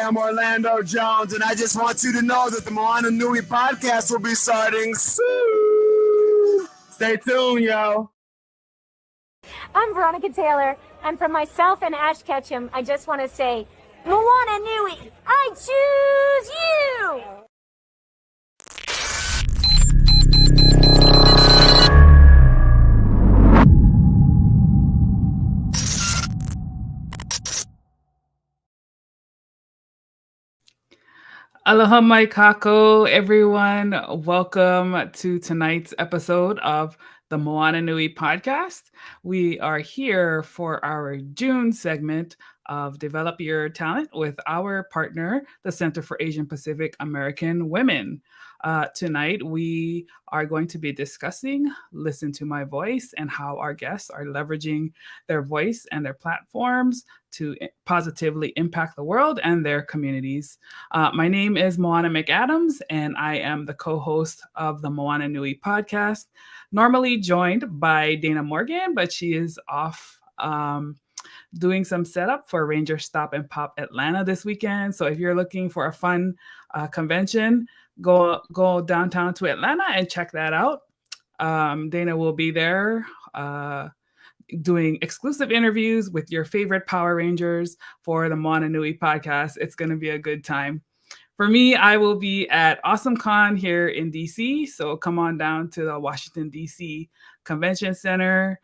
am Orlando Jones, and I just want you to know that the Moana Nui Podcast will be starting soon. Stay tuned, yo. I'm Veronica Taylor, and from myself and Ash Ketchum, I just want to say, Moana Nui, I choose you! Aloha mai kako, everyone. Welcome to tonight's episode of the Moana Nui Podcast. We are here for our June segment of Develop Your Talent with our partner, the Center for Asian Pacific American Women. Tonight, we are going to be discussing Listen to My Voice and how our guests are leveraging their voice and their platforms to positively impact the world and their communities. My name is Moana McAdams, and I am the co-host of the Moana Nui Podcast, normally joined by Dana Morgan, but she is off doing some setup for Ranger Stop and Pop Atlanta this weekend. So if you're looking for a fun convention, go downtown to Atlanta and check that out. Dana will be there doing exclusive interviews with your favorite Power Rangers for the Moana Nui Podcast. It's going to be a good time. For me, I will be at AwesomeCon here in DC. So come on down to the Washington, DC Convention Center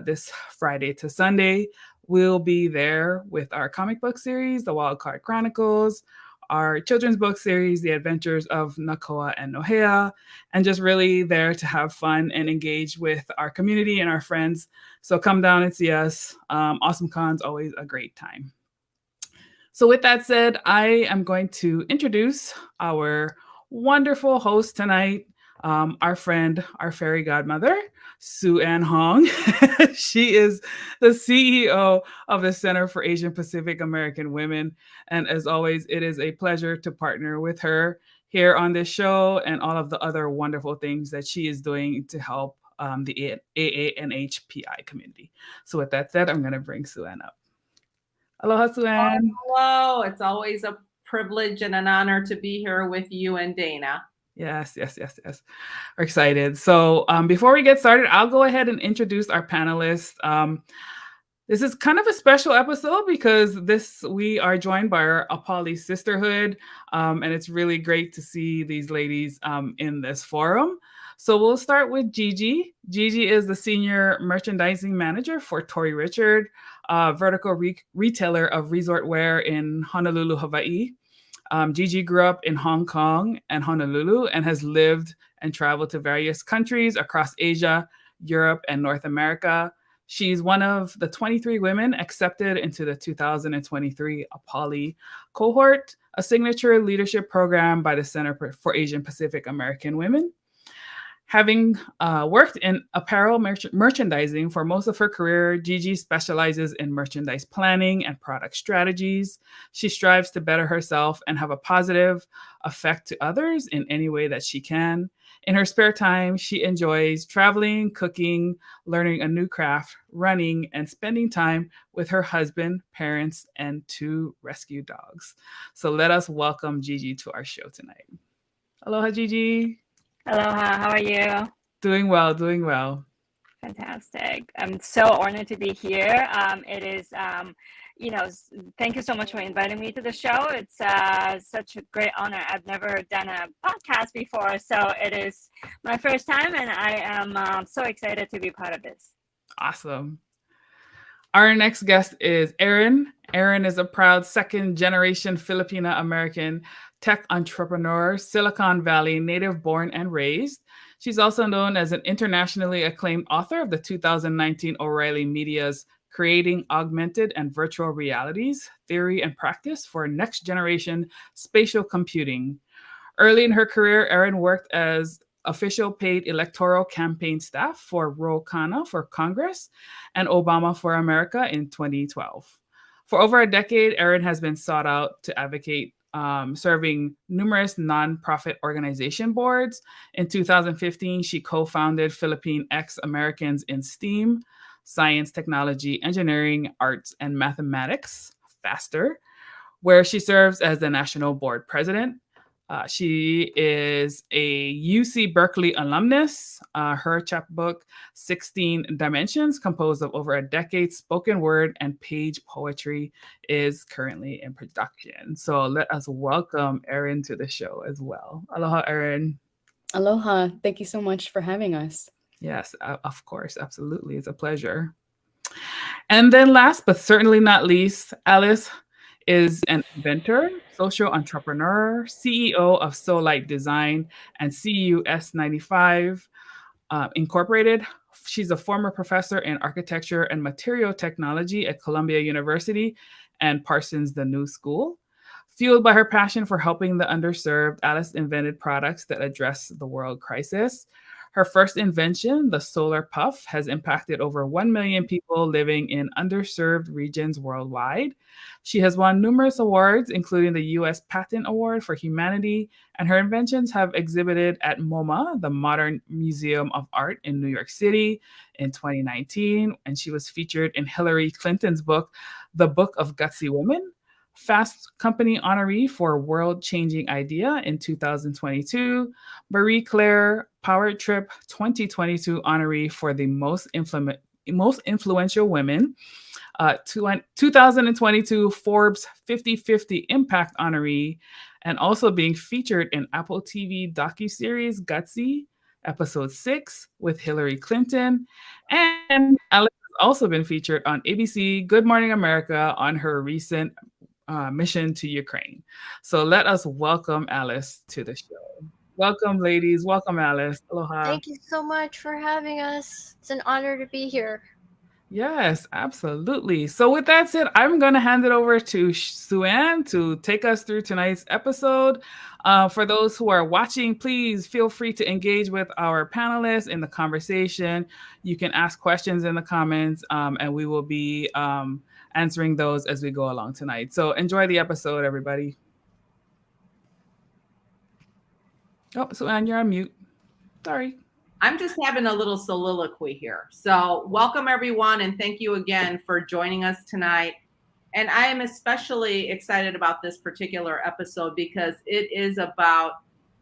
this Friday to Sunday. We'll be there with our comic book series, The Wildcard Chronicles, our children's book series, The Adventures of Nakoa and Nohea, and just really there to have fun and engage with our community and our friends. So come down and see us. AwesomeCon's always a great time. So with that said, I am going to introduce our wonderful host tonight, our friend, our fairy godmother, Sue Ann Hong. She is the CEO of the Center for Asian Pacific American Women. And as always, it is a pleasure to partner with her here on this show and all of the other wonderful things that she is doing to help the AANHPI community. So with that said, I'm going to bring Sue Ann up. Aloha, Sue Ann. Hello. It's always a privilege and an honor to be here with you and Dana. Yes. We're excited. So before we get started, I'll go ahead and introduce our panelists. This is kind of a special episode because we are joined by our Apali Sisterhood, and it's really great to see these ladies in this forum. So we'll start with Gigi. Gigi is the Senior Merchandising Manager for Tory Richard, vertical retailer of resort wear in Honolulu, Hawaii. Gigi grew up in Hong Kong and Honolulu and has lived and traveled to various countries across Asia, Europe, and North America. She's one of the 23 women accepted into the 2023 Apali cohort, a signature leadership program by the Center for Asian Pacific American Women. Having worked in apparel merchandising for most of her career, Gigi specializes in merchandise planning and product strategies. She strives to better herself and have a positive effect to others in any way that she can. In her spare time, she enjoys traveling, cooking, learning a new craft, running, and spending time with her husband, parents, and 2 rescue dogs. So let us welcome Gigi to our show tonight. Aloha, Gigi. Aloha, how are you? Doing well. Fantastic. I'm so honored to be here. It is, thank you so much for inviting me to the show. It's such a great honor. I've never done a podcast before, so it is my first time, and I am so excited to be part of this. Awesome. Our next guest is Erin. Erin is a proud second-generation Filipina American tech entrepreneur, Silicon Valley native born and raised. She's also known as an internationally acclaimed author of the 2019 O'Reilly Media's Creating Augmented and Virtual Realities, Theory and Practice for Next Generation Spatial Computing. Early in her career, Erin worked as official paid electoral campaign staff for Ro Khanna for Congress and Obama for America in 2012. For over a decade, Erin has been sought out to advocate serving numerous nonprofit organization boards. In 2015, she co-founded Philippine X Americans in STEAM, Science, Technology, Engineering, Arts, and Mathematics, FASTER, where she serves as the national board president. She is a UC Berkeley alumnus. Her chapbook, 16 Dimensions, composed of over a decade's spoken word and page poetry, is currently in production. So let us welcome Erin to the show as well. Aloha, Erin. Aloha. Thank you so much for having us. Yes, of course. Absolutely. It's a pleasure. And then last but certainly not least, Alice is an inventor, social entrepreneur, CEO of Solite Design and CUS95 Incorporated. She's a former professor in architecture and material technology at Columbia University and Parsons the New School. Fueled by her passion for helping the underserved, Alice invented products that address the world crisis. Her first invention, the solar puff, has impacted over 1 million people living in underserved regions worldwide. She has won numerous awards, including the U.S. Patent Award for Humanity, and her inventions have exhibited at MoMA, the Modern Museum of Art in New York City, in 2019, and she was featured in Hillary Clinton's book, The Book of Gutsy Women, Fast Company honoree for World Changing Idea in 2022, Marie Claire Power Trip 2022 honoree for the most influential women, 2022 Forbes 50/50 Impact honoree, and also being featured in Apple TV docuseries Gutsy, episode 6 with Hillary Clinton. And Alex has also been featured on ABC Good Morning America on her recent mission to Ukraine. So let us welcome Alice to the show. Welcome, ladies. Welcome, Alice. Aloha. Thank you so much for having us. It's an honor to be here. Yes, absolutely. So with that said, I'm going to hand it over to Sue-Ann to take us through tonight's episode. For those who are watching, please feel free to engage with our panelists in the conversation. You can ask questions in the comments, and we will be answering those as we go along tonight. So enjoy the episode, everybody. Oh, Sue-Ann, you're on mute. Sorry. I'm just having a little soliloquy here. So welcome everyone, and thank you again for joining us tonight. And I am especially excited about this particular episode because it is about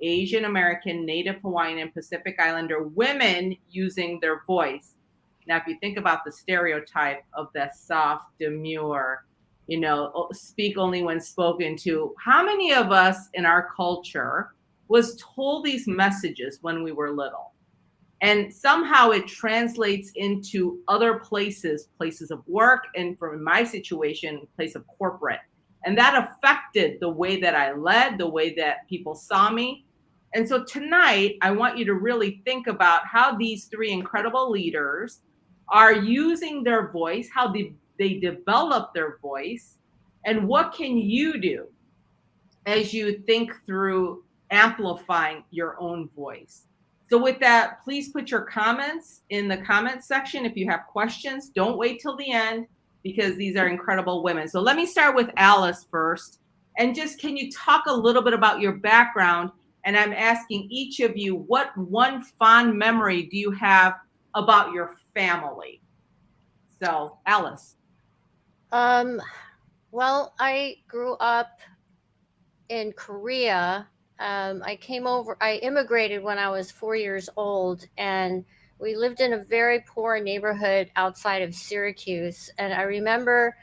Asian American, Native Hawaiian, and Pacific Islander women using their voice. Now, if you think about the stereotype of that soft, demure, speak only when spoken to, how many of us in our culture was told these messages when we were little? And somehow it translates into other places of work, and from my situation, place of corporate. And that affected the way that I led, the way that people saw me. And so tonight, I want you to really think about how these three incredible leaders are using their voice, how they develop their voice, and what can you do as you think through amplifying your own voice. So with that, please put your comments in the comment section. If you have questions, don't wait till the end because these are incredible women. So let me start with Alice first. And just, can you talk a little bit about your background? And I'm asking each of you, what one fond memory do you have about your family? So Alice. Well, I grew up in Korea. I immigrated when I was 4 years old, and we lived in a very poor neighborhood outside of Syracuse. And I remember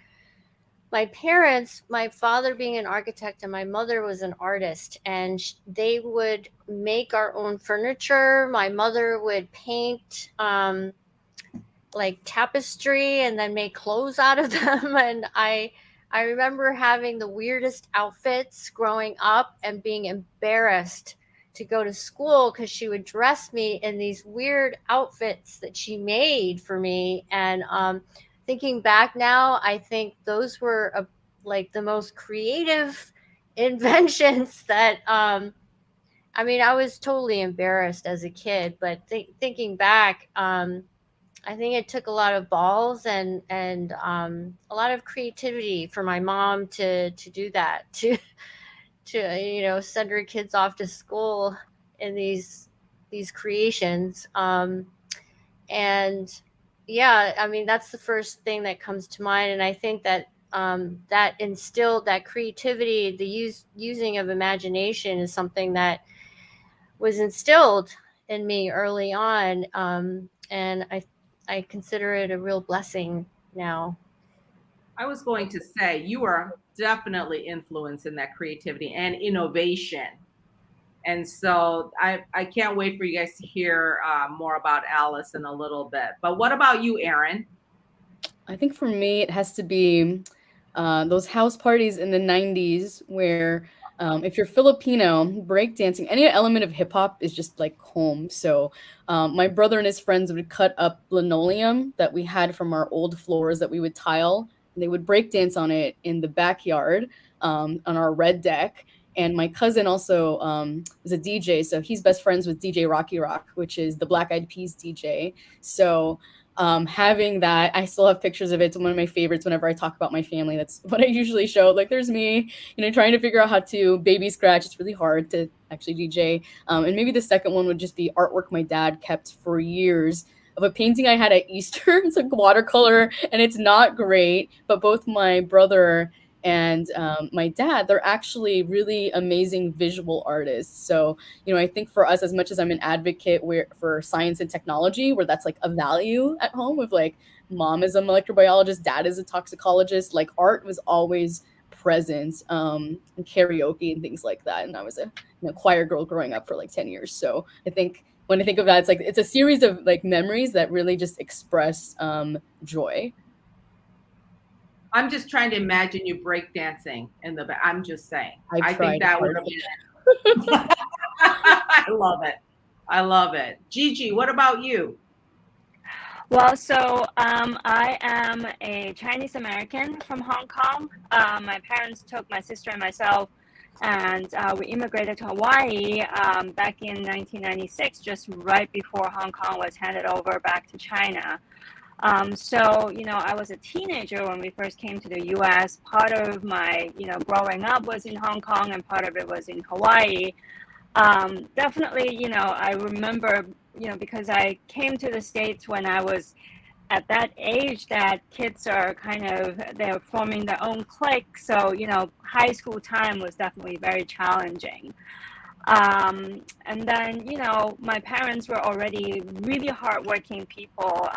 my parents, my father being an architect and my mother was an artist, and they would make our own furniture. My mother would paint like tapestry and then make clothes out of them. And I remember having the weirdest outfits growing up and being embarrassed to go to school because she would dress me in these weird outfits that she made for me. And thinking back now, I think those were like the most creative inventions that, I was totally embarrassed as a kid, but thinking back, I think it took a lot of balls and a lot of creativity for my mom to do that, to send her kids off to school in these creations. And yeah, that's the first thing that comes to mind. And I think that that instilled that creativity, the using of imagination is something that was instilled in me early on, and I consider it a real blessing now. I was going to say you are definitely influencing that creativity and innovation. And so I can't wait for you guys to hear more about Alice in a little bit. But what about you, Erin? I think for me, it has to be those house parties in the 90s where if you're Filipino, breakdancing, any element of hip hop is just like home. So my brother and his friends would cut up linoleum that we had from our old floors that we would tile, and they would breakdance on it in the backyard on our red deck. And my cousin also was a DJ, so he's best friends with DJ Rocky Rock, which is the Black Eyed Peas DJ. So having that, I still have pictures of it. It's one of my favorites whenever I talk about my family. That's what I usually show. Like, there's me, trying to figure out how to baby scratch. It's really hard to actually DJ. And maybe the second one would just be artwork my dad kept for years of a painting I had at Easter. It's like watercolor, and it's not great. But both my brother and my dad, they're actually really amazing visual artists. So, I think for us, as much as I'm an advocate for science and technology, where that's like a value at home, with like mom is a microbiologist, dad is a toxicologist, like art was always present, and karaoke and things like that. And I was a choir girl growing up for like 10 years. So I think when I think of that, it's a series of like memories that really just express joy. I'm just trying to imagine you breakdancing in the back. I'm just saying. I think that would have been I love it. I love it. Gigi, what about you? Well, so I am a Chinese American from Hong Kong. My parents took my sister and myself, and we immigrated to Hawaii back in 1996, just right before Hong Kong was handed over back to China. So, I was a teenager when we first came to the U.S. Part of my, growing up was in Hong Kong, and part of it was in Hawaii. Definitely, I remember, because I came to the States when I was at that age that kids are they're forming their own clique. So, high school time was definitely very challenging. And then, my parents were already really hardworking people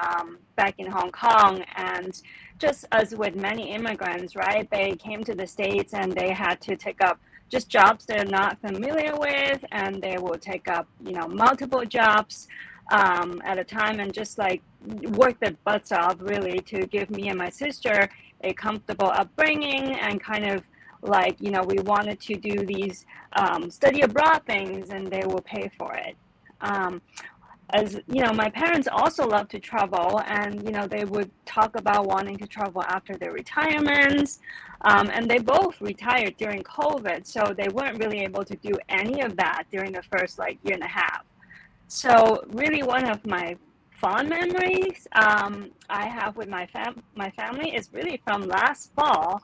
back in Hong Kong. And just as with many immigrants, right, they came to the States and they had to take up just jobs they're not familiar with. And they will take up, multiple jobs at a time and just like work their butts off really to give me and my sister a comfortable upbringing and kind of like, we wanted to do these study abroad things and they will pay for it. As my parents also love to travel and, they would talk about wanting to travel after their retirements. And they both retired during COVID. So they weren't really able to do any of that during the first year and a half. So really one of my fond memories I have with my family is really from last fall.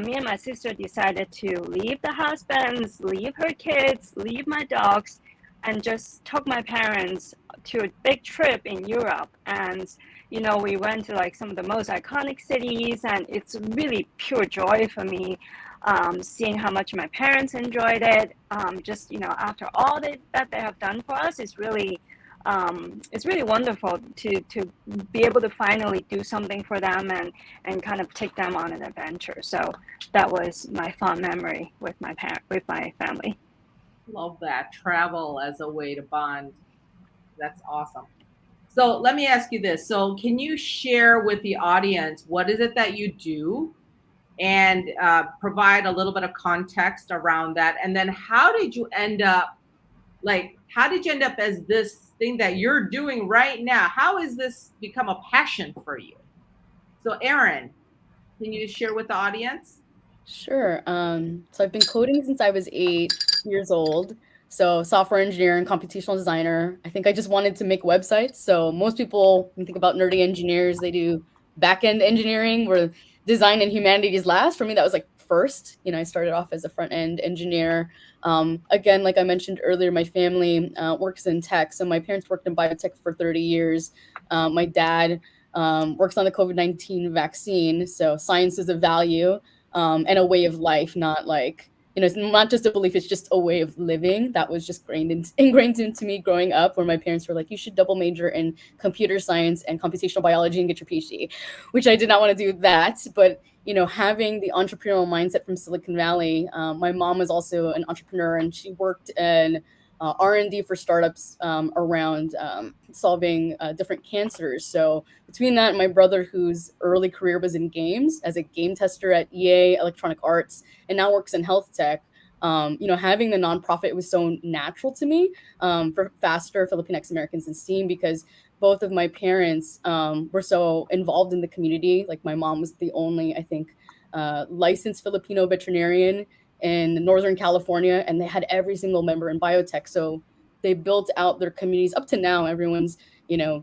Me and my sister decided to leave the husbands, leave her kids, leave my dogs, and just took my parents to a big trip in Europe. And, we went to some of the most iconic cities, and it's really pure joy for me seeing how much my parents enjoyed it. Just, after all that they have done for us, it's really wonderful to be able to finally do something for them and kind of take them on an adventure. So that was my fond memory with my family. Love that. Travel as a way to bond. That's awesome. So let me ask you this. So can you share with the audience, what is it that you do, and provide a little bit of context around that? And then how did you end up as this thing that you're doing right now? How has this become a passion for you? So Erin, can you share with the audience? Sure. So I've been coding since I was 8 years old. So software engineer and computational designer. I think I just wanted to make websites. So most people, when you think about nerdy engineers, they do back-end engineering where design and humanities last. For me, that was first. I started off as a front-end engineer. Again, like I mentioned earlier, my family works in tech. So my parents worked in biotech for 30 years. My dad works on the COVID-19 vaccine. So science is a value and a way of life, not like, it's not just a belief, it's just a way of living that was just ingrained into me growing up, where my parents were like, you should double major in computer science and computational biology and get your PhD, which I did not want to do that. But, having the entrepreneurial mindset from Silicon Valley, my mom was also an entrepreneur, and she worked in R&D for startups around solving different cancers. So between that and my brother, whose early career was in games as a game tester at EA Electronic Arts and now works in health tech, having the nonprofit was so natural to me for FASTER, Filipinx Americans in STEAM, because both of my parents were so involved in the community. Like my mom was the only, I think, licensed Filipino veterinarian in Northern California, and they had every single member in biotech. So they built out their communities. Up to now, everyone's,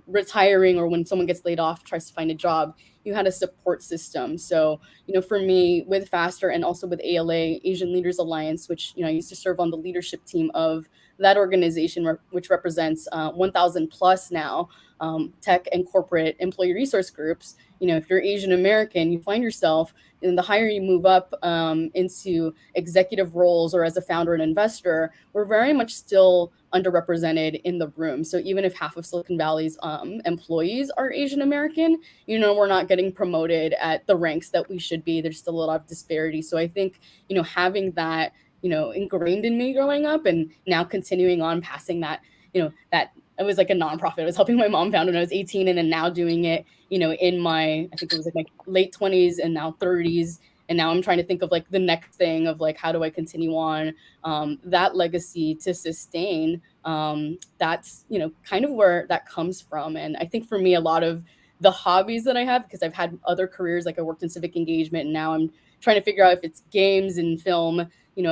retiring, or when someone gets laid off, tries to find a job, you had a support system. So, for me, with FASTER and also with ALA, Asian Leaders Alliance, which, I used to serve on the leadership team of that organization, which represents 1,000 plus now tech and corporate employee resource groups. If you're Asian American, you find yourself, and the higher you move up into executive roles or as a founder and investor, we're very much still underrepresented in the room. So even if half of Silicon Valley's employees are Asian American, we're not getting promoted at the ranks that we should be. There's still a lot of disparity. So I think, having that, ingrained in me growing up, and now continuing on passing that, that it was like a nonprofit. I was helping my mom found when I was 18, and then now doing it, in my, I think it was like my late 20s and now 30s. And now I'm trying to think of like the next thing of like, how do I continue on that legacy to sustain? That's, kind of where that comes from. And I think for me, a lot of the hobbies that I have, because I've had other careers, like I worked in civic engagement, and now I'm trying to figure out if it's games and film,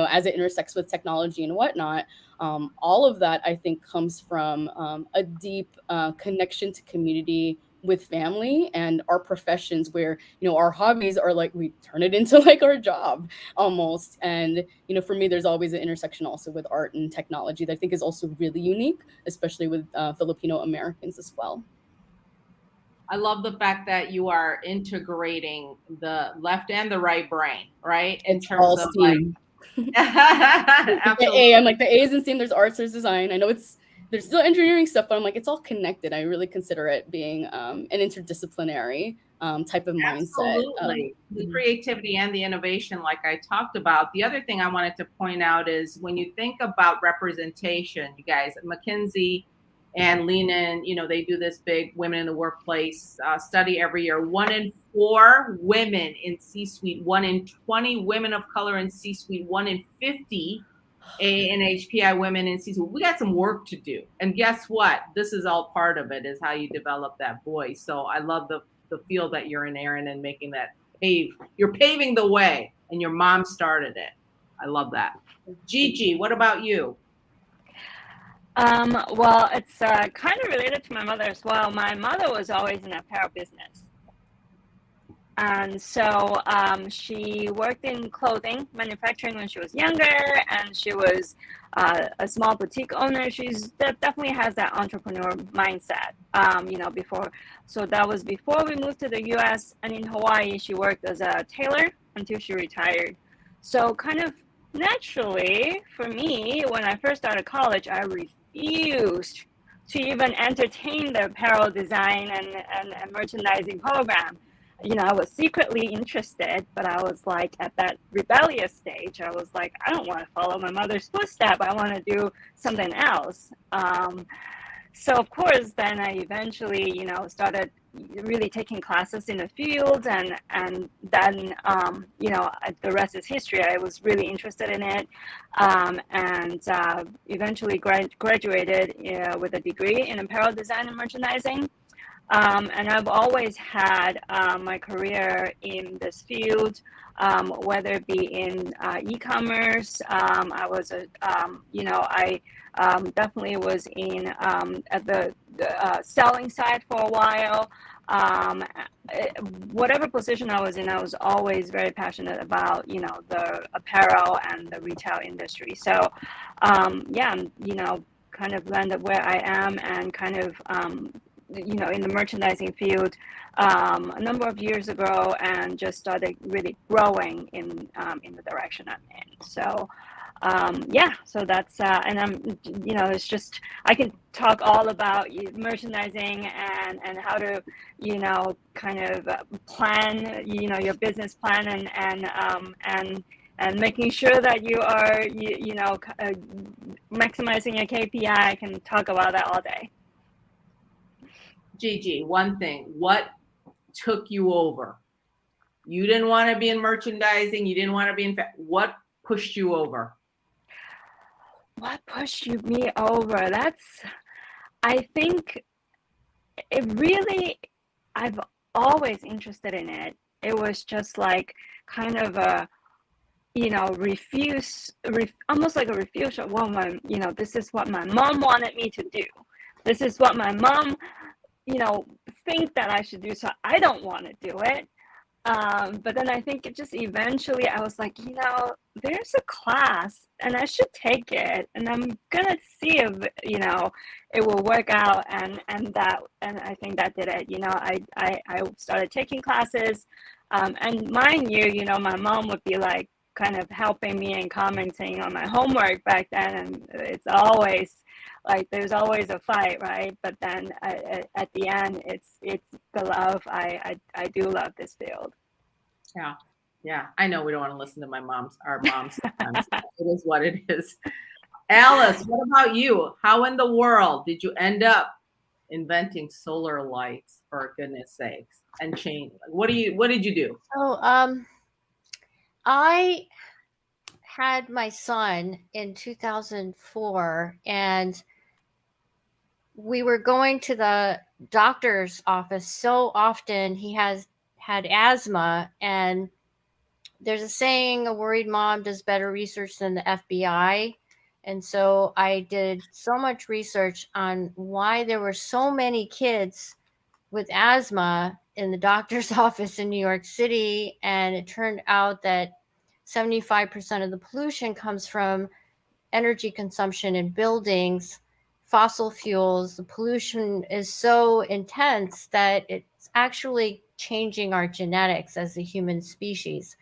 as it intersects with technology and whatnot. All of that, I think, comes from a deep connection to community with family and our professions, where, our hobbies are like, we turn it into like our job almost. And, for me, there's always an intersection also with art and technology that I think is also really unique, especially with Filipino Americans as well. I love the fact that you are integrating the left and the right brain, right? In terms of STEAM. Absolutely. I'm like, the A is in STEAM, there's arts, there's design. I know there's still engineering stuff, but I'm like, it's all connected. I really consider it being an interdisciplinary type of mindset. Absolutely. The creativity and the innovation, like I talked about. The other thing I wanted to point out is when you think about representation, you guys, McKinsey and Lean In, they do this big women in the workplace study every year. 1 in 4 women in C-suite, 1 in 20 women of color in C-suite, 1 in 50 ANHPI women in C-suite. We got some work to do. And guess what? This is all part of it, is how you develop that voice. So I love the field that you're in, Erin, and making that you're paving the way, and your mom started it. I love that. Gigi, what about you? Well, it's kind of related to my mother as well. My mother was always in apparel business. And so she worked in clothing manufacturing when she was younger, and she was a small boutique owner. She's definitely has that entrepreneur mindset, before. So that was before we moved to the US, and in Hawaii, she worked as a tailor until she retired. So kind of naturally for me, when I first started college, I refused to even entertain the apparel design and merchandising program. I was secretly interested, but I was like at that rebellious stage. I was like, I don't want to follow my mother's footsteps. I want to do something else. So of course, then I eventually, started really taking classes in the field, and then, the rest is history. I was really interested in it, and eventually graduated with a degree in apparel design and merchandising. And I've always had my career in this field, whether it be in e-commerce. I was I definitely was in at the selling side for a while. Whatever position I was in, I was always very passionate about, the apparel and the retail industry. So, kind of landed where I am, and kind of in the merchandising field a number of years ago, and just started really growing in the direction I'm in. So so that's and I'm it's just, I can talk all about merchandising and how to kind of plan your business plan and making sure that you are maximizing your KPI. I can talk about that all day. Gigi, one thing, what took you over? You didn't want to be in merchandising. You didn't want to be in what pushed you over? What pushed me over? I think it really, I've always interested in it. It was just like kind of a, almost like a refusal. Well, this is what my mom wanted me to do. This is what my mom, think that I should do. So I don't want to do it. But then I think it just eventually I was like, there's a class and I should take it, and I'm gonna see if it will work out, and I think that did it. I started taking classes, and mind you, my mom would be like kind of helping me and commenting on my homework back then, and it's always like there's always a fight, right? But then at the end, it's the love. I do love this field. Yeah. I know we don't want to listen to our moms sometimes. It is what it is. Alice, what about you? How in the world did you end up inventing solar lights, for goodness sakes, and change? What did you do? So I had my son in 2004, and we were going to the doctor's office so often. He had asthma, and there's a saying, a worried mom does better research than the FBI. And so I did so much research on why there were so many kids with asthma in the doctor's office in New York City. And it turned out that 75% of the pollution comes from energy consumption in buildings, fossil fuels. The pollution is so intense that it's actually changing our genetics as a human species.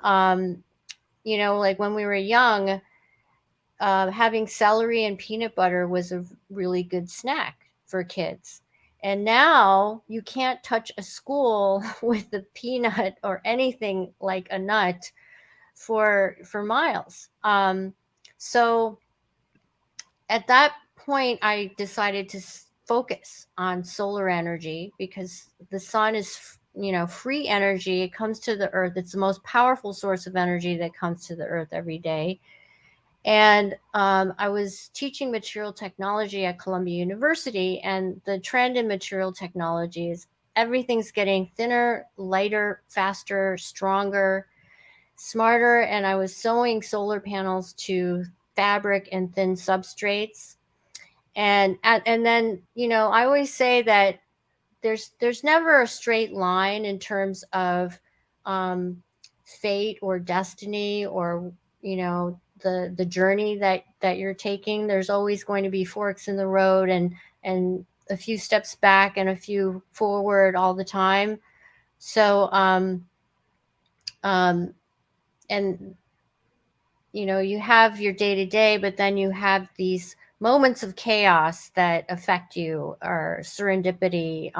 Like when we were young, having celery and peanut butter was a really good snack for kids. And now you can't touch a school with a peanut or anything like a nut for miles. So at that point, I decided to focus on solar energy, because the sun is, free energy. It comes to the earth. It's the most powerful source of energy that comes to the earth every day. And I was teaching material technology at Columbia University, and the trend in material technology is everything's getting thinner, lighter, faster, stronger, smarter. And I was sewing solar panels to fabric and thin substrates. And then, I always say that there's never a straight line in terms of fate or destiny, or, the journey that you're taking. There's always going to be forks in the road, and a few steps back and a few forward all the time. So, and you have your day to day, but then you have these moments of chaos that affect you, or serendipity,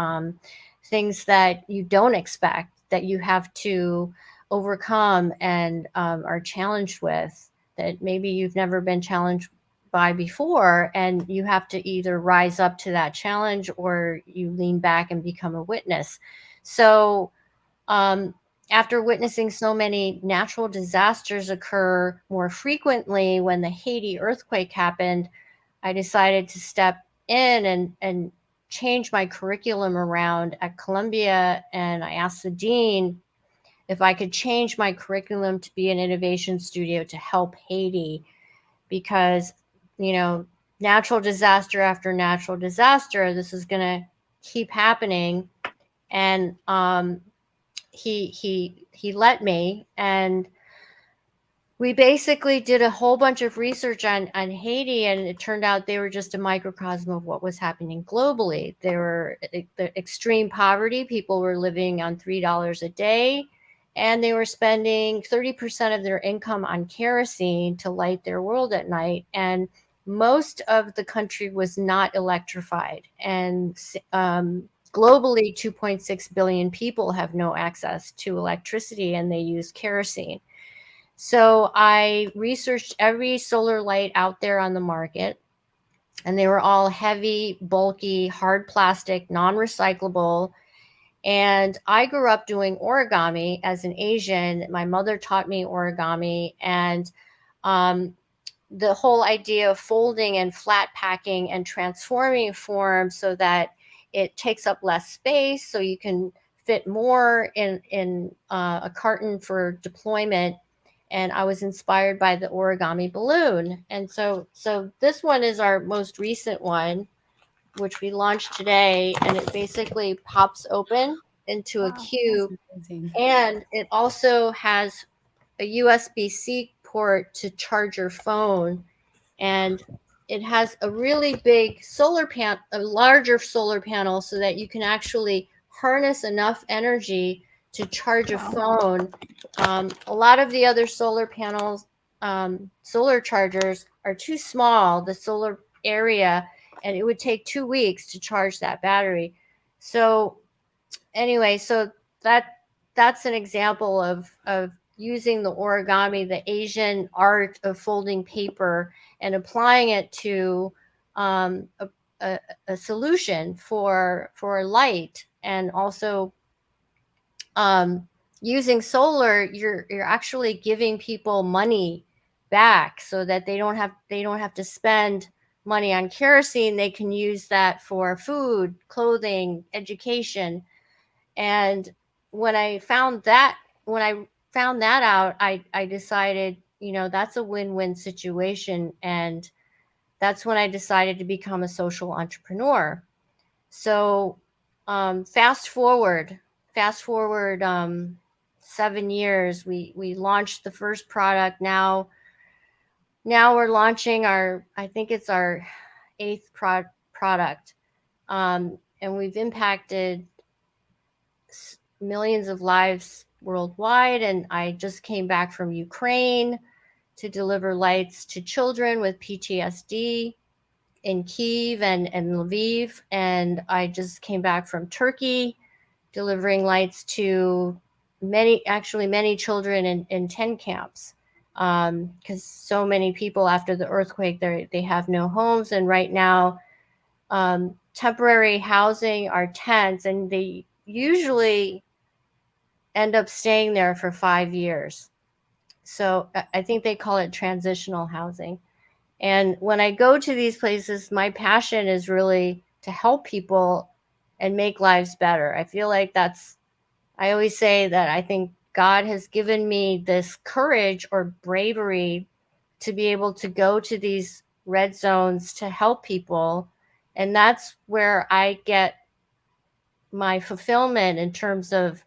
things that you don't expect, that you have to overcome and are challenged with, that maybe you've never been challenged by before. And you have to either rise up to that challenge, or you lean back and become a witness. So, after witnessing so many natural disasters occur more frequently, when the Haiti earthquake happened, I decided to step in and change my curriculum around at Columbia. And I asked the dean if I could change my curriculum to be an innovation studio to help Haiti, because, natural disaster after natural disaster, this is going to keep happening. And he let me, and we basically did a whole bunch of research on Haiti, and it turned out they were just a microcosm of what was happening globally. There were the extreme poverty. People were living on $3 a day, and they were spending 30% of their income on kerosene to light their world at night. And most of the country was not electrified. And globally, 2.6 billion people have no access to electricity, and they use kerosene. So I researched every solar light out there on the market, and they were all heavy, bulky, hard plastic, non-recyclable. And I grew up doing origami as an Asian. My mother taught me origami, and the whole idea of folding and flat packing and transforming form so that it takes up less space, so you can fit more in a carton for deployment. And I was inspired by the origami balloon. And so this one is our most recent one, which we launched today. And it basically pops open into a cube. And it also has a USB-C port to charge your phone. And it has a really big solar panel, a larger solar panel, so that you can actually harness enough energy to charge a phone. A lot of the other solar panels, solar chargers are too small, the solar area, and it would take 2 weeks to charge that battery. So anyway, so that's an example of using the origami, the Asian art of folding paper, and applying it to a solution for light. And also using solar, you're actually giving people money back, so that they don't have to spend money on kerosene. They can use that for food, clothing, education. And when I found that out, I decided, that's a win-win situation. And that's when I decided to become a social entrepreneur. So fast forward 7 years, we launched the first product. Now we're launching I think it's our 8th product. And we've impacted millions of lives worldwide. And I just came back from Ukraine to deliver lights to children with PTSD in Kyiv and Lviv. And I just came back from Turkey, delivering lights to many children in tent camps, because so many people after the earthquake, they have no homes. And right now, temporary housing are tents, and they usually end up staying there for 5 years. So I think they call it transitional housing. And when I go to these places, my passion is really to help people and make lives better. I feel like I always say that I think God has given me this courage or bravery to be able to go to these red zones to help people. And that's where I get my fulfillment, in terms of,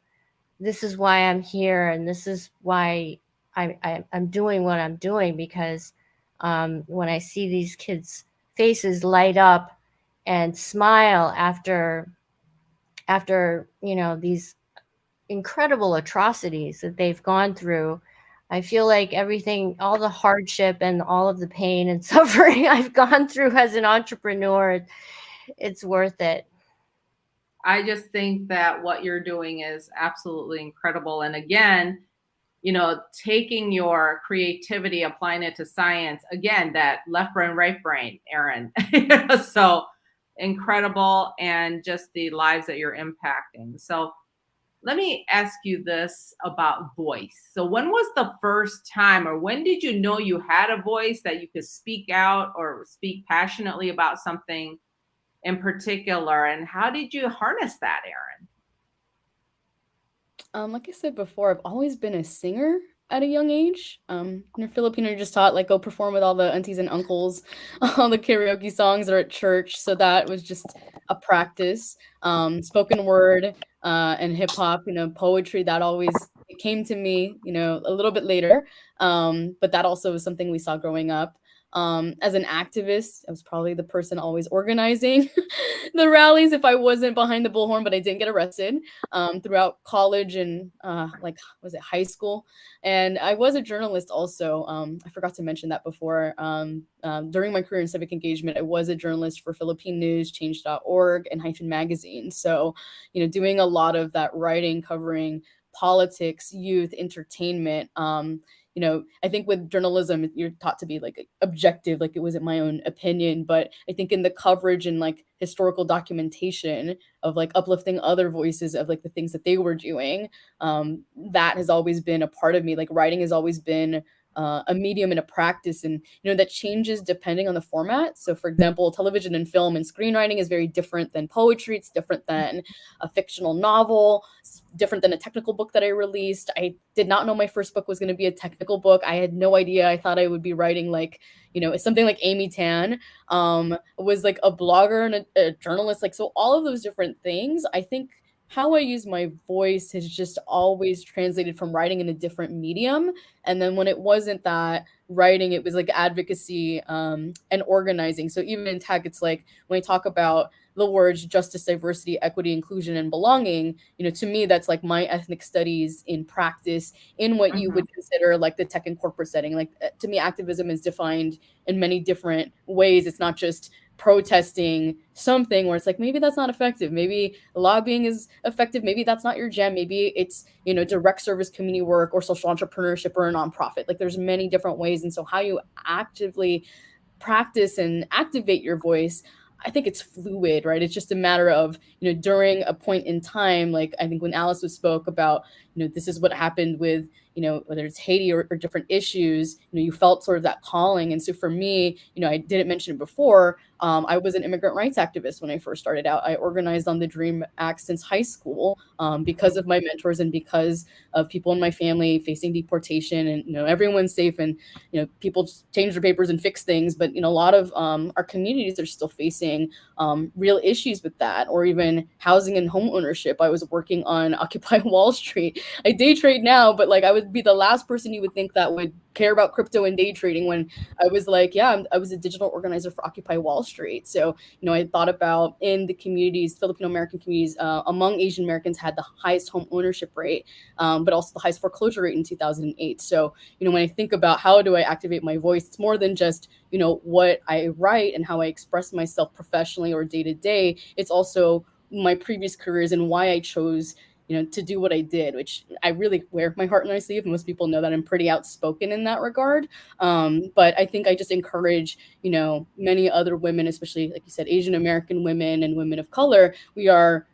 this is why I'm here, and this is why I'm doing what I'm doing, because when I see these kids' faces light up and smile after these incredible atrocities that they've gone through, I feel like everything, all the hardship and all of the pain and suffering I've gone through as an entrepreneur, it's worth it. I just think that what you're doing is absolutely incredible. And again, taking your creativity, applying it to science, again, that left brain, right brain, Erin. So incredible, and just the lives that you're impacting. So let me ask you this about voice. So when was the first time, or when did you know you had a voice, that you could speak out or speak passionately about something in particular, and how did you harness that, Erin? Like I said before, I've always been a singer at a young age. In Filipino, you're just taught, like, go perform with all the aunties and uncles, all the karaoke songs are at church. So that was just a practice. Spoken word and hip hop, poetry, that always it came to me, a little bit later. But that also was something we saw growing up. As an activist, I was probably the person always organizing the rallies if I wasn't behind the bullhorn, but I didn't get arrested throughout college and was it high school? And I was a journalist also. I forgot to mention that before. During my career in civic engagement, I was a journalist for Philippine News, Change.org, and Hyphen Magazine. So, doing a lot of that writing, covering politics, youth, entertainment. I think with journalism, you're taught to be like objective, like it wasn't my own opinion. But I think in the coverage and like historical documentation of like uplifting other voices of like the things that they were doing, that has always been a part of me. Like writing has always been a medium and a practice, and that changes depending on the format. So for example, television and film and screenwriting is very different than poetry. It's different than a fictional novel. It's different than a technical book that I released. I did not know my first book was going to be a technical book. I had no idea. I thought I would be writing like something like Amy Tan was like a blogger and a journalist. Like, so all of those different things, I think how I use my voice has just always translated from writing in a different medium. And then when it wasn't that writing, it was like advocacy and organizing. So even in tech, it's like when I talk about the words justice, diversity, equity, inclusion, and belonging, to me, that's like my ethnic studies in practice in what you would consider like the tech and corporate setting. Like to me, activism is defined in many different ways. It's not just protesting something where it's like, maybe that's not effective. Maybe lobbying is effective. Maybe that's not your jam. Maybe it's, direct service community work or social entrepreneurship or a nonprofit. Like there's many different ways. And so how you actively practice and activate your voice, I think it's fluid, right? It's just a matter of, during a point in time, like I think when Alice spoke about, this is what happened with, whether it's Haiti or different issues, you felt sort of that calling. And so for me, I didn't mention it before, I was an immigrant rights activist when I first started out. I organized on the DREAM Act since high school because of my mentors and because of people in my family facing deportation, and everyone's safe, and people just change their papers and fix things. But a lot of our communities are still facing real issues with that, or even housing and home ownership. I was working on Occupy Wall Street. I day trade now, but like I would be the last person you would think that would care about crypto and day trading when I was like, I was a digital organizer for Occupy Wall Street. So, I thought about in the communities, Filipino American communities, among Asian Americans had the highest home ownership rate, but also the highest foreclosure rate in 2008. So, when I think about how do I activate my voice, it's more than just, what I write and how I express myself professionally or day to day. It's also my previous careers and why I chose to do what I did, which I really wear my heart on my sleeve. Most people know that I'm pretty outspoken in that regard. But I think I just encourage, many other women, especially like you said, Asian American women and women of color. We are,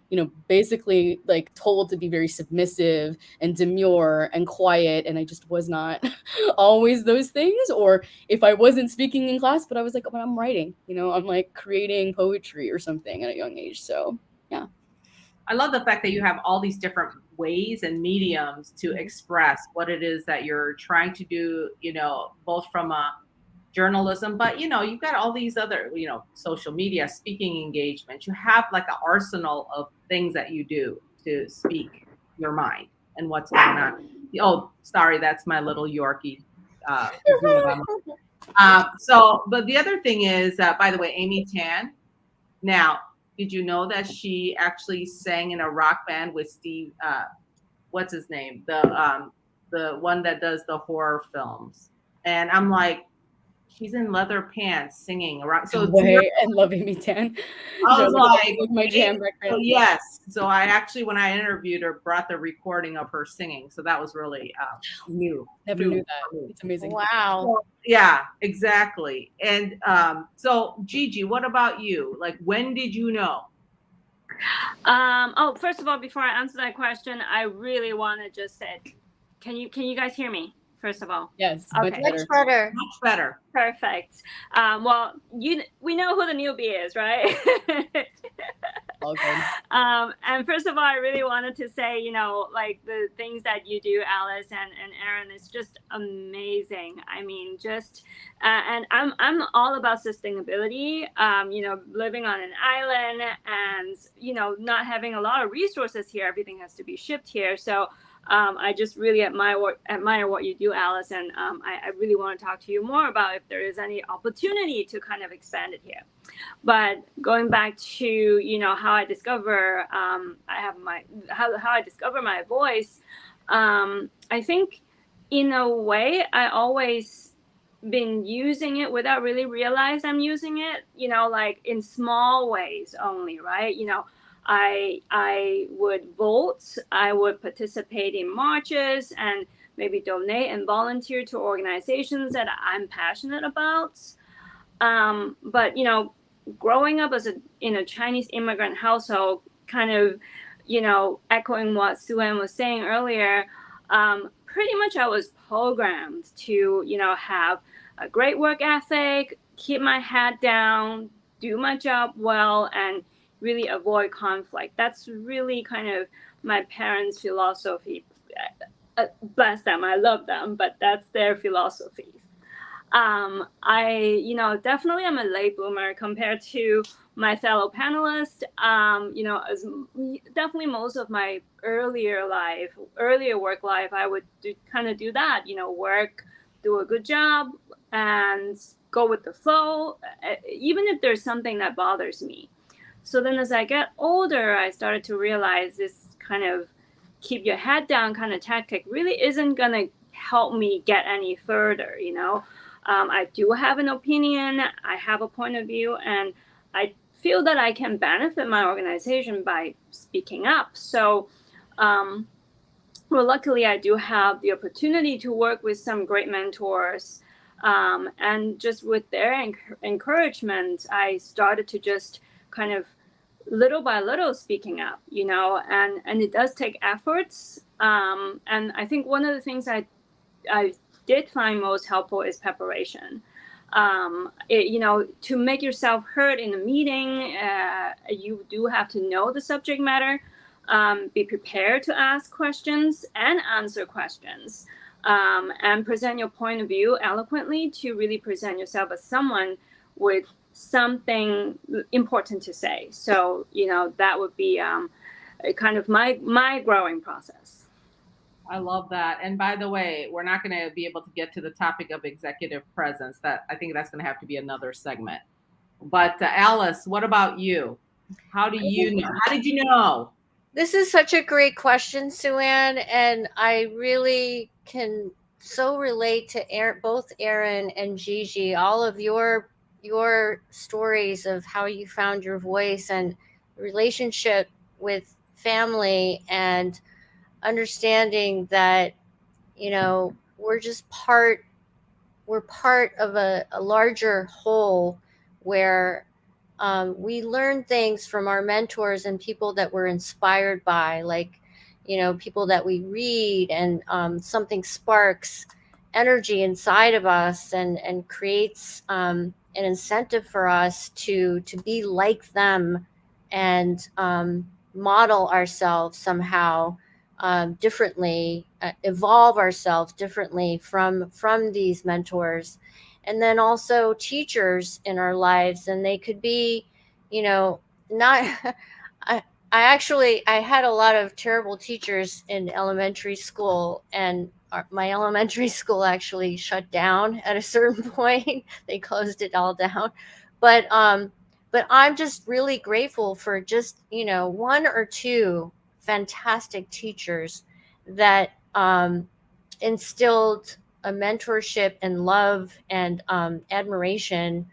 basically like told to be very submissive and demure and quiet. And I just was not always those things. Or if I wasn't speaking in class, but I was like, oh, I'm writing, I'm like creating poetry or something at a young age. So yeah. I love the fact that you have all these different ways and mediums to express what it is that you're trying to do, both from a journalism, but you've got all these other, social media, speaking engagement. You have like an arsenal of things that you do to speak your mind and what's going on. Oh, sorry, that's my little Yorkie. But the other thing is, by the way, Amy Tan. Now, did you know that she actually sang in a rock band with Steve? What's his name? The one that does the horror films. And I'm like, she's in leather pants singing a rock. So I love Amy Tan. I was like, my jam record. Yes. So I actually, when I interviewed her, brought the recording of her singing. So that was really new. Never knew that. It's amazing. Wow. So, yeah, exactly. And so Gigi, what about you? Like, when did you know? First of all, before I answer that question, I really want to just say, can you guys hear me? First of all, yes, okay. Much better. Much better. Perfect. Well, we know who the newbie is, right? All good. And first of all, I really wanted to say, like the things that you do, Alice and Erin, is just amazing. I mean, and I'm all about sustainability. Living on an island and not having a lot of resources here. Everything has to be shipped here. So I just really admire what you do, Alice, and I really want to talk to you more about if there is any opportunity to kind of expand it here. But going back to how I discover how I discover my voice, I think in a way I always been using it without really realize I'm using it, like in small ways only, right? I would vote, I would participate in marches, and maybe donate and volunteer to organizations that I'm passionate about. But growing up in a Chinese immigrant household, kind of, echoing what Sue-Ann was saying earlier, pretty much I was programmed to, have a great work ethic, keep my head down, do my job well, and really avoid conflict. That's really kind of my parents' philosophy. Bless them, I love them, but that's their philosophy. I definitely am a late bloomer compared to my fellow panelists. As definitely most of my earlier work life, I would do that, work, do a good job, and go with the flow, even if there's something that bothers me. So then as I get older, I started to realize this kind of keep your head down kind of tactic really isn't going to help me get any further, I do have an opinion, I have a point of view, and I feel that I can benefit my organization by speaking up. So, luckily I do have the opportunity to work with some great mentors. And just with their encouragement, I started to just kind of little by little speaking up, and it does take efforts. And I think one of the things I did find most helpful is preparation. To make yourself heard in a meeting, you do have to know the subject matter, be prepared to ask questions and answer questions, and present your point of view eloquently to really present yourself as someone with something important to say. So, that would be kind of my growing process. I love that. And by the way, we're not going to be able to get to the topic of executive presence. I think that's going to have to be another segment. But Alice, what about you? How do you know? How did you know? This is such a great question, Sue-Ann, and I really can so relate to both Erin and Gigi, all of your stories of how you found your voice and relationship with family, and understanding that we're part of a larger whole where we learn things from our mentors and people that we're inspired by, like people that we read, and something sparks energy inside of us and creates an incentive for us to be like them and model ourselves somehow differently, evolve ourselves differently from these mentors. And then also teachers in our lives, and they could be, not. I had a lot of terrible teachers in elementary school, and my elementary school actually shut down at a certain point. They closed it all down, but I'm just really grateful for just one or two fantastic teachers that instilled a mentorship and love and admiration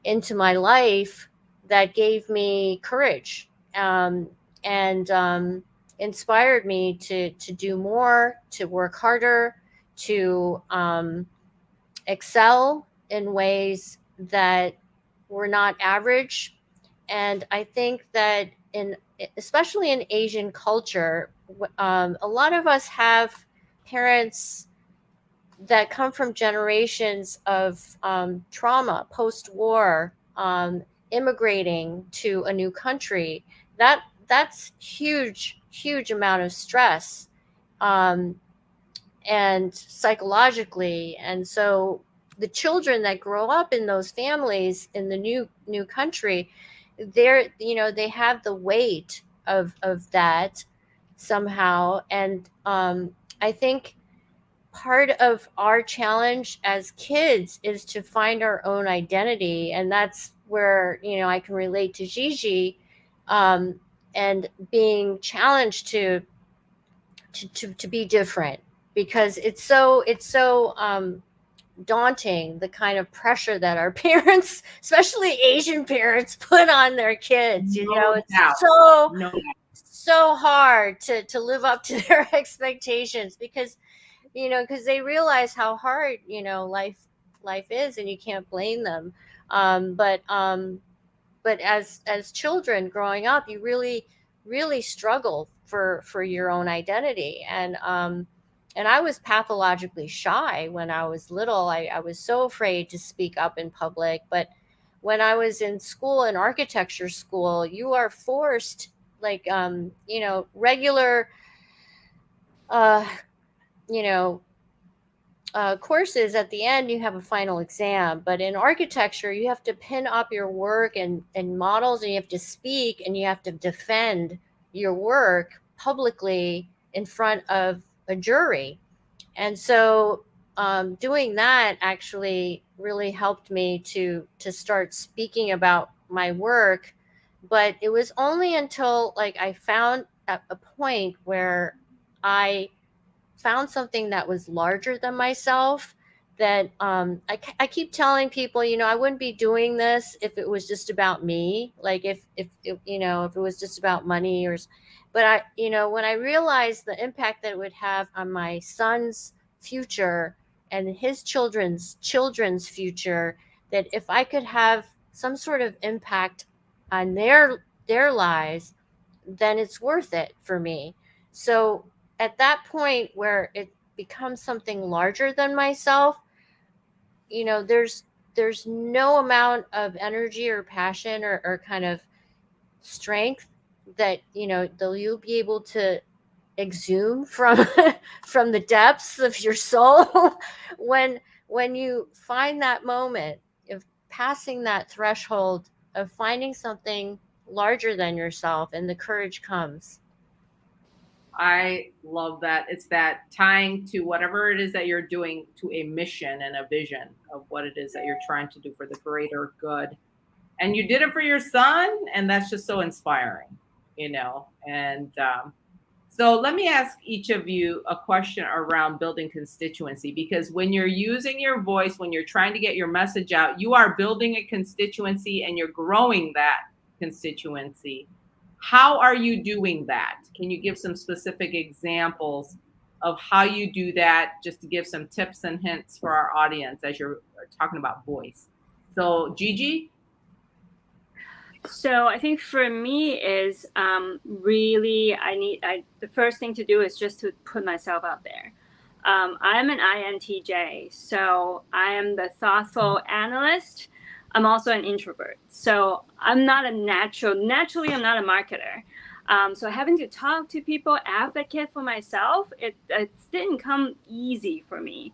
into my life that gave me courage and inspired me to do more, to work harder, to excel in ways that were not average. And I think that especially in Asian culture, a lot of us have parents that come from generations of trauma, post-war, immigrating to a new country. That's huge amount of stress, and psychologically. And so the children that grow up in those families in the new country, they have the weight of that, somehow. And I think part of our challenge as kids is to find our own identity. And that's where, I can relate to Gigi, and being challenged to be different, because it's so daunting, the kind of pressure that our parents, especially Asian parents, put on their kids. It's so hard to live up to their expectations, because they realize how hard life is, and you can't blame them. But as children growing up, you really struggle for your own identity. And I was pathologically shy when I was little. I was so afraid to speak up in public. But when I was in school, in architecture school, you are forced, regular, courses, at the end you have a final exam. But in architecture, you have to pin up your work and models, and you have to speak, and you have to defend your work publicly in front of a jury. And so doing that actually really helped me to start speaking about my work. But it was only until I found a point where I found something that was larger than myself, that I keep telling people, I wouldn't be doing this if it was just about me. If it was just about money, but when I realized the impact that it would have on my son's future and his children's future, that if I could have some sort of impact on their lives, then it's worth it for me. So at that point where it becomes something larger than myself, there's no amount of energy or passion or kind of strength that you'll be able to exhume from from the depths of your soul when you find that moment of passing that threshold of finding something larger than yourself, and the courage comes. I love that. It's that tying to whatever it is that you're doing to a mission and a vision of what it is that you're trying to do for the greater good. And you did it for your son, and that's just so inspiring, And so let me ask each of you a question around building constituency, because when you're using your voice, when you're trying to get your message out, you are building a constituency and you're growing that constituency. How are you doing that? Can you give some specific examples of how you do that, just to give some tips and hints for our audience as you're talking about voice? So Gigi? So I think for me is really the first thing to do is just to put myself out there. I'm an INTJ, so I am the thoughtful analyst. I'm also an introvert, so I'm not naturally I'm not a marketer. So having to talk to people, advocate for myself, it didn't come easy for me.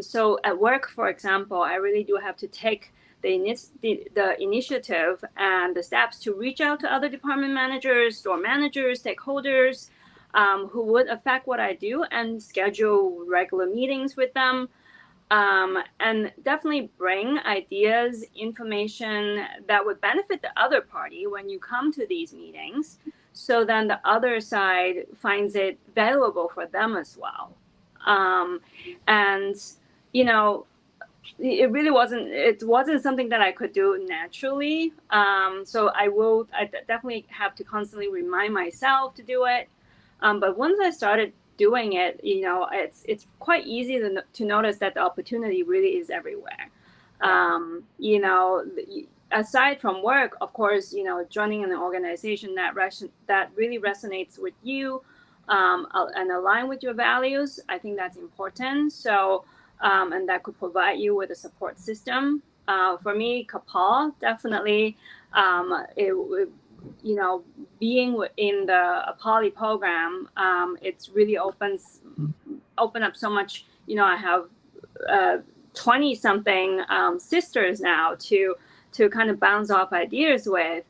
So at work, for example, I really do have to take the initiative and the steps to reach out to other department managers, store managers, stakeholders who would affect what I do, and schedule regular meetings with them. And definitely bring ideas, information that would benefit the other party when you come to these meetings, so then the other side finds it valuable for them as well. And it really wasn't something that I could do naturally. So I definitely have to constantly remind myself to do it. But once I started doing it, it's quite easy to notice that the opportunity really is everywhere. Aside from work, of course, joining an organization that really resonates with you and align with your values, I think that's important. So, and that could provide you with a support system. For me, CAPAW, definitely, being in the Poly program, it's really open up so much. I have 20 something sisters now to kind of bounce off ideas with,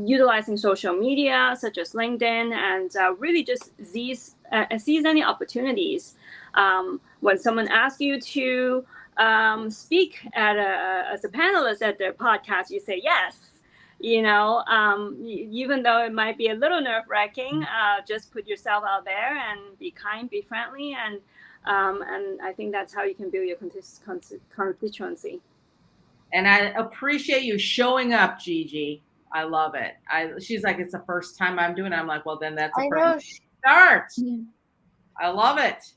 utilizing social media such as LinkedIn, and really just seize any opportunities. When someone asks you to speak as a panelist at their podcast, you say yes. Even though it might be a little nerve-wracking, just put yourself out there and be kind, be friendly, and I think that's how you can build your constituency. And I appreciate you showing up, Gigi. I love it. She's like, it's the first time I'm doing it. I'm like, well, then that's a perfect start. Yeah. I love it.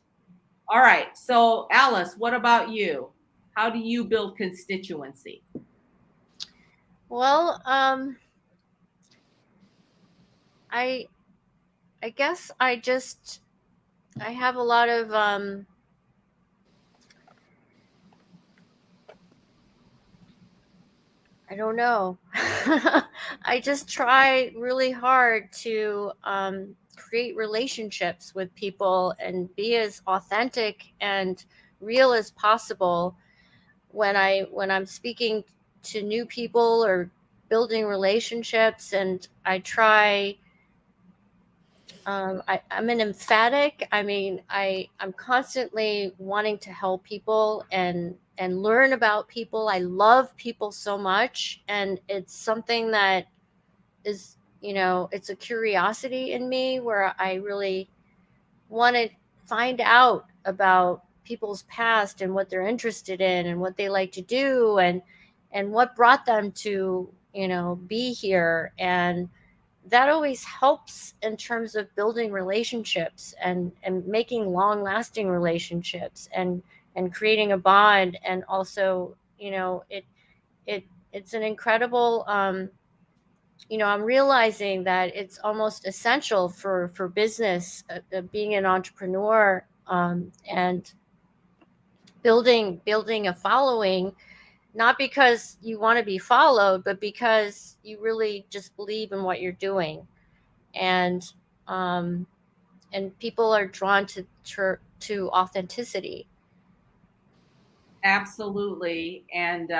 All right. So, Alice, what about you? How do you build constituency? Well, I guess I have a lot of I don't know. I just try really hard to create relationships with people and be as authentic and real as possible when I'm speaking to new people or building relationships. And I try. I'm an emphatic. I mean, I'm constantly wanting to help people and learn about people. I love people so much, and it's something that is, it's a curiosity in me where I really want to find out about people's past and what they're interested in and what they like to do and what brought them to, be here. And that always helps in terms of building relationships and making long-lasting relationships and creating a bond. And also, it's an incredible, I'm realizing that it's almost essential for business, being an entrepreneur, and building a following, not because you want to be followed, but because you really just believe in what you're doing. And people are drawn to authenticity. Absolutely. And,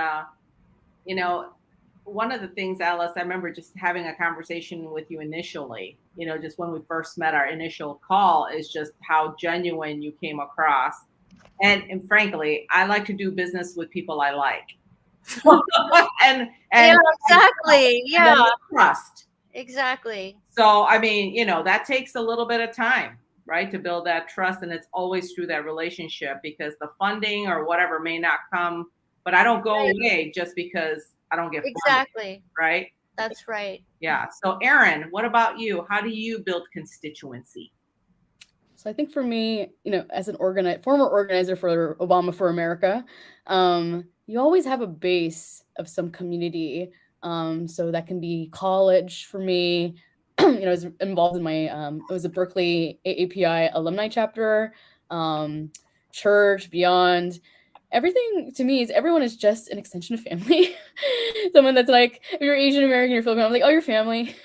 one of the things, Alice, I remember just having a conversation with you initially, just when we first met, our initial call, is just how genuine you came across. And frankly, I like to do business with people I like. and yeah, exactly. And trust. Exactly. So, I mean, that takes a little bit of time, right, to build that trust. And it's always through that relationship, because the funding or whatever may not come, but I don't go away just because I don't get funding, exactly. Right? That's right. Yeah. So, Erin, what about you? How do you build constituency? So I think for me, as an former organizer for Obama for America, you always have a base of some community. So that can be college for me. I was involved in it was a Berkeley AAPI alumni chapter, church, beyond. Everything to me is everyone is just an extension of family. Someone that's like, if you're Asian American, you're Filipino, I'm like, oh, you're family.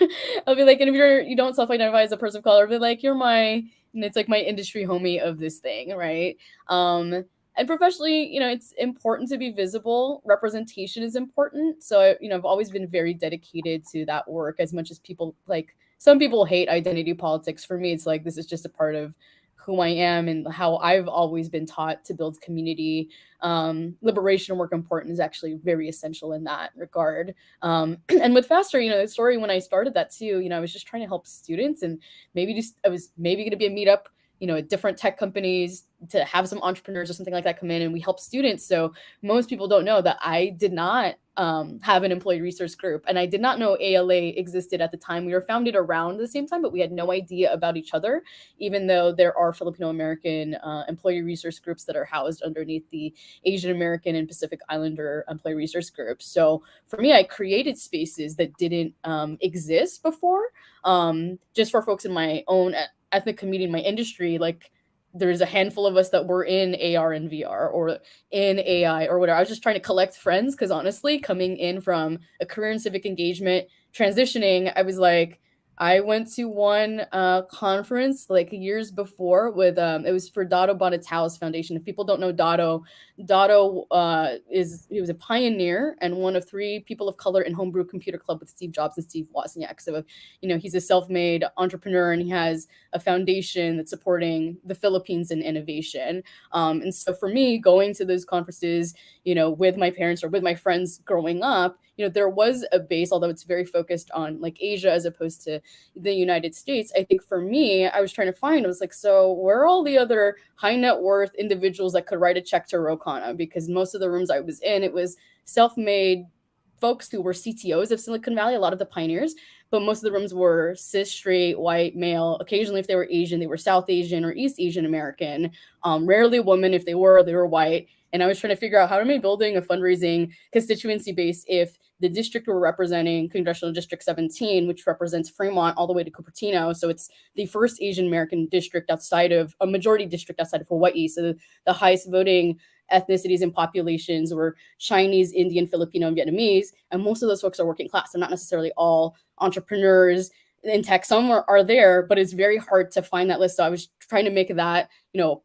I'll be like, and if you don't self-identify as a person of color, I'll be like, you're and it's like my industry homie of this thing, right? And professionally, it's important to be visible. Representation is important. So, I've always been very dedicated to that work, as much as some people hate identity politics. For me, it's like, this is just a part of who I am and how I've always been taught to build community. Liberation work important is actually very essential in that regard. And with Faster, the story when I started that too, I was just trying to help students, and I was maybe going to be a meetup, at different tech companies to have some entrepreneurs or something like that come in, and we help students. So most people don't know that I did not have an employee resource group, and I did not know ALA existed at the time. We were founded around the same time, but we had no idea about each other, even though there are Filipino American employee resource groups that are housed underneath the Asian American and Pacific Islander employee resource groups. So for me, I created spaces that didn't exist before, just for folks in my own ethnic community in my industry. Like, there's a handful of us that were in AR and VR or in AI or whatever. I was just trying to collect friends, because honestly, coming in from a career in civic engagement, transitioning, I was like, I went to one conference like years before with it was for Dado Bonatao's foundation. If people don't know Dado, he was a pioneer and one of 3 people of color in Homebrew Computer Club with Steve Jobs and Steve Wozniak. So he's a self-made entrepreneur and he has a foundation that's supporting the Philippines in innovation. And so for me, going to those conferences, with my parents or with my friends growing up, there was a base, although it's very focused on like Asia as opposed to the United States. I think for me, I was trying to find, I was like, so where are all the other high net worth individuals that could write a check to Rokana? Because most of the rooms I was in, it was self-made folks who were CTOs of Silicon Valley, a lot of the pioneers, but most of the rooms were cis, straight, white, male. Occasionally, if they were Asian, they were South Asian or East Asian American. Rarely women. If they were white. And I was trying to figure out how am I building a fundraising constituency base if the district we're representing, Congressional District 17, which represents Fremont all the way to Cupertino. So it's the first Asian American district outside of a majority district outside of Hawaii. So the highest voting ethnicities and populations were Chinese, Indian, Filipino, and Vietnamese. And most of those folks are working class. They're not necessarily all entrepreneurs in tech. Some are there, but it's very hard to find that list. So I was trying to make that,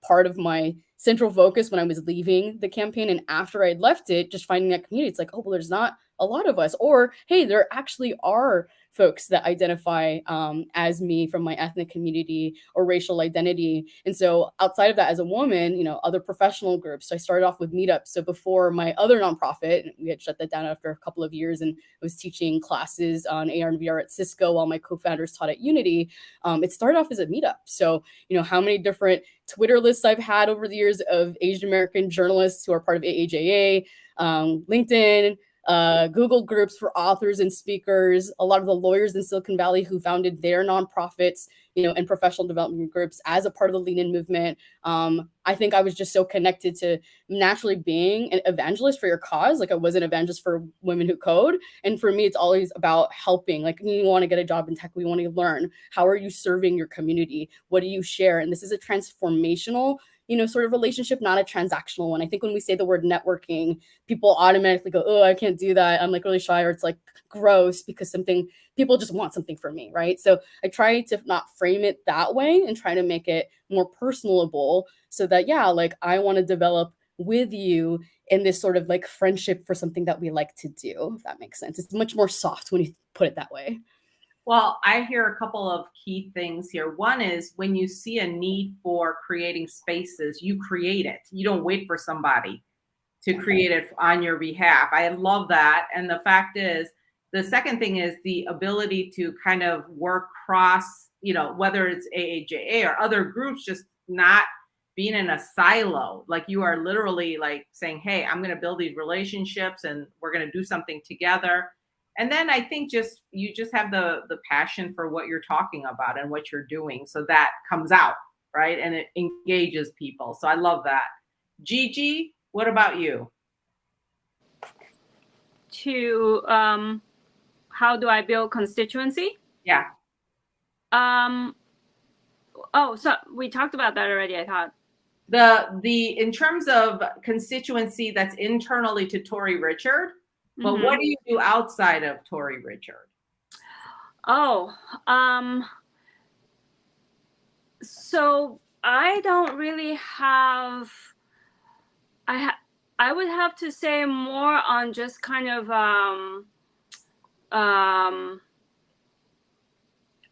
part of my central focus when I was leaving the campaign. And after I'd left it, just finding that community, it's like, oh, well, there's not a lot of us. Or, hey, there actually are folks that identify as me from my ethnic community or racial identity. And so outside of that, as a woman, other professional groups. So I started off with meetups. So before my other nonprofit, we had shut that down after a couple of years and I was teaching classes on AR and VR at Cisco while my co-founders taught at Unity. It started off as a meetup. So, how many different Twitter lists I've had over the years of Asian American journalists who are part of AAJA, LinkedIn, Google groups for authors and speakers, a lot of the lawyers in Silicon Valley who founded their nonprofits, and professional development groups as a part of the Lean In movement. I think I was just so connected to naturally being an evangelist for your cause. Like I was an evangelist for women who code. And for me, it's always about helping. Like you want to get a job in tech, we want to learn. How are you serving your community? What do you share? And this is a transformational sort of relationship, not a transactional one. I think when we say the word networking, people automatically go, oh, I can't do that. I'm like really shy, or it's like gross because people just want something from me, right? So I try to not frame it that way and try to make it more personable so that, like I want to develop with you in this sort of like friendship for something that we like to do, if that makes sense. It's much more soft when you put it that way. Well, I hear a couple of key things here. One is when you see a need for creating spaces, you create it. You don't wait for somebody to create it on your behalf. I love that. And the fact is, the second thing is the ability to kind of work cross, whether it's AAJA or other groups, just not being in a silo. Like you are literally like saying, hey, I'm going to build these relationships and we're going to do something together. And then I think you just have the passion for what you're talking about and what you're doing. So that comes out, right? And it engages people. So I love that. Gigi, what about you? To how do I build constituency? Yeah. So we talked about that already, I thought. The in terms of constituency that's internally to Tori Richard. But what do you do outside of Tori Richard? So I don't really have. I would have to say more on just kind of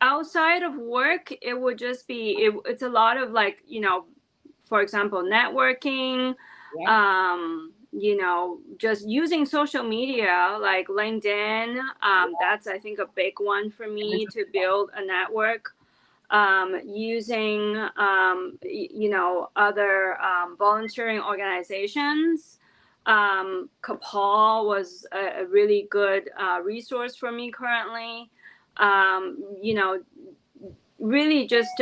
outside of work. It would just be it's a lot of like for example, networking. Yeah. Just using social media like LinkedIn. That's, I think, a big one for me to build a network. Using, other volunteering organizations. CAPAW was a really good resource for me currently. Really just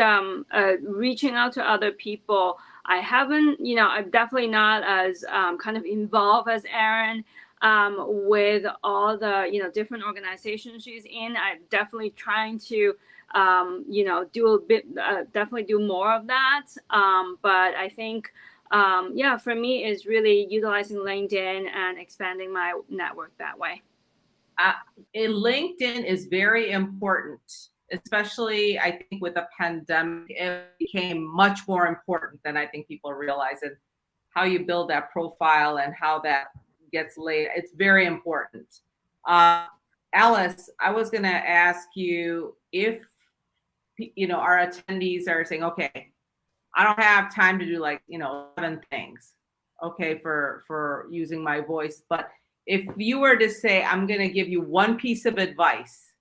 reaching out to other people. I haven't, I'm definitely not as kind of involved as Erin with all the, different organizations she's in. I'm definitely trying to, do a bit, definitely do more of that. But I think, for me is really utilizing LinkedIn and expanding my network that way. LinkedIn is very important especially I think with the pandemic, it became much more important than I think people realize. And how you build that profile and how that gets laid, it's very important. Alice, I was going to ask you if, our attendees are saying, okay, I don't have time to do 7 things, okay, for using my voice. But if you were to say, I'm going to give you one piece of advice,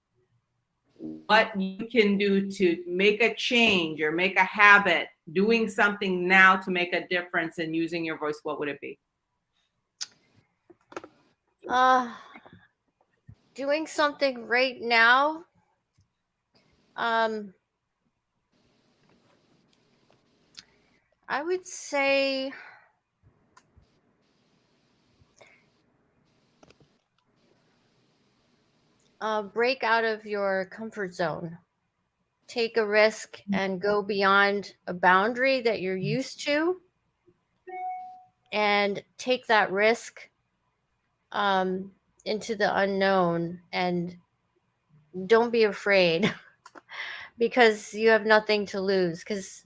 what you can do to make a change or make a habit, doing something now to make a difference in using your voice, what would it be? Doing something right now. I would say break out of your comfort zone. Take a risk and go beyond a boundary that you're used to, and take that risk into the unknown, and don't be afraid because you have nothing to lose. Because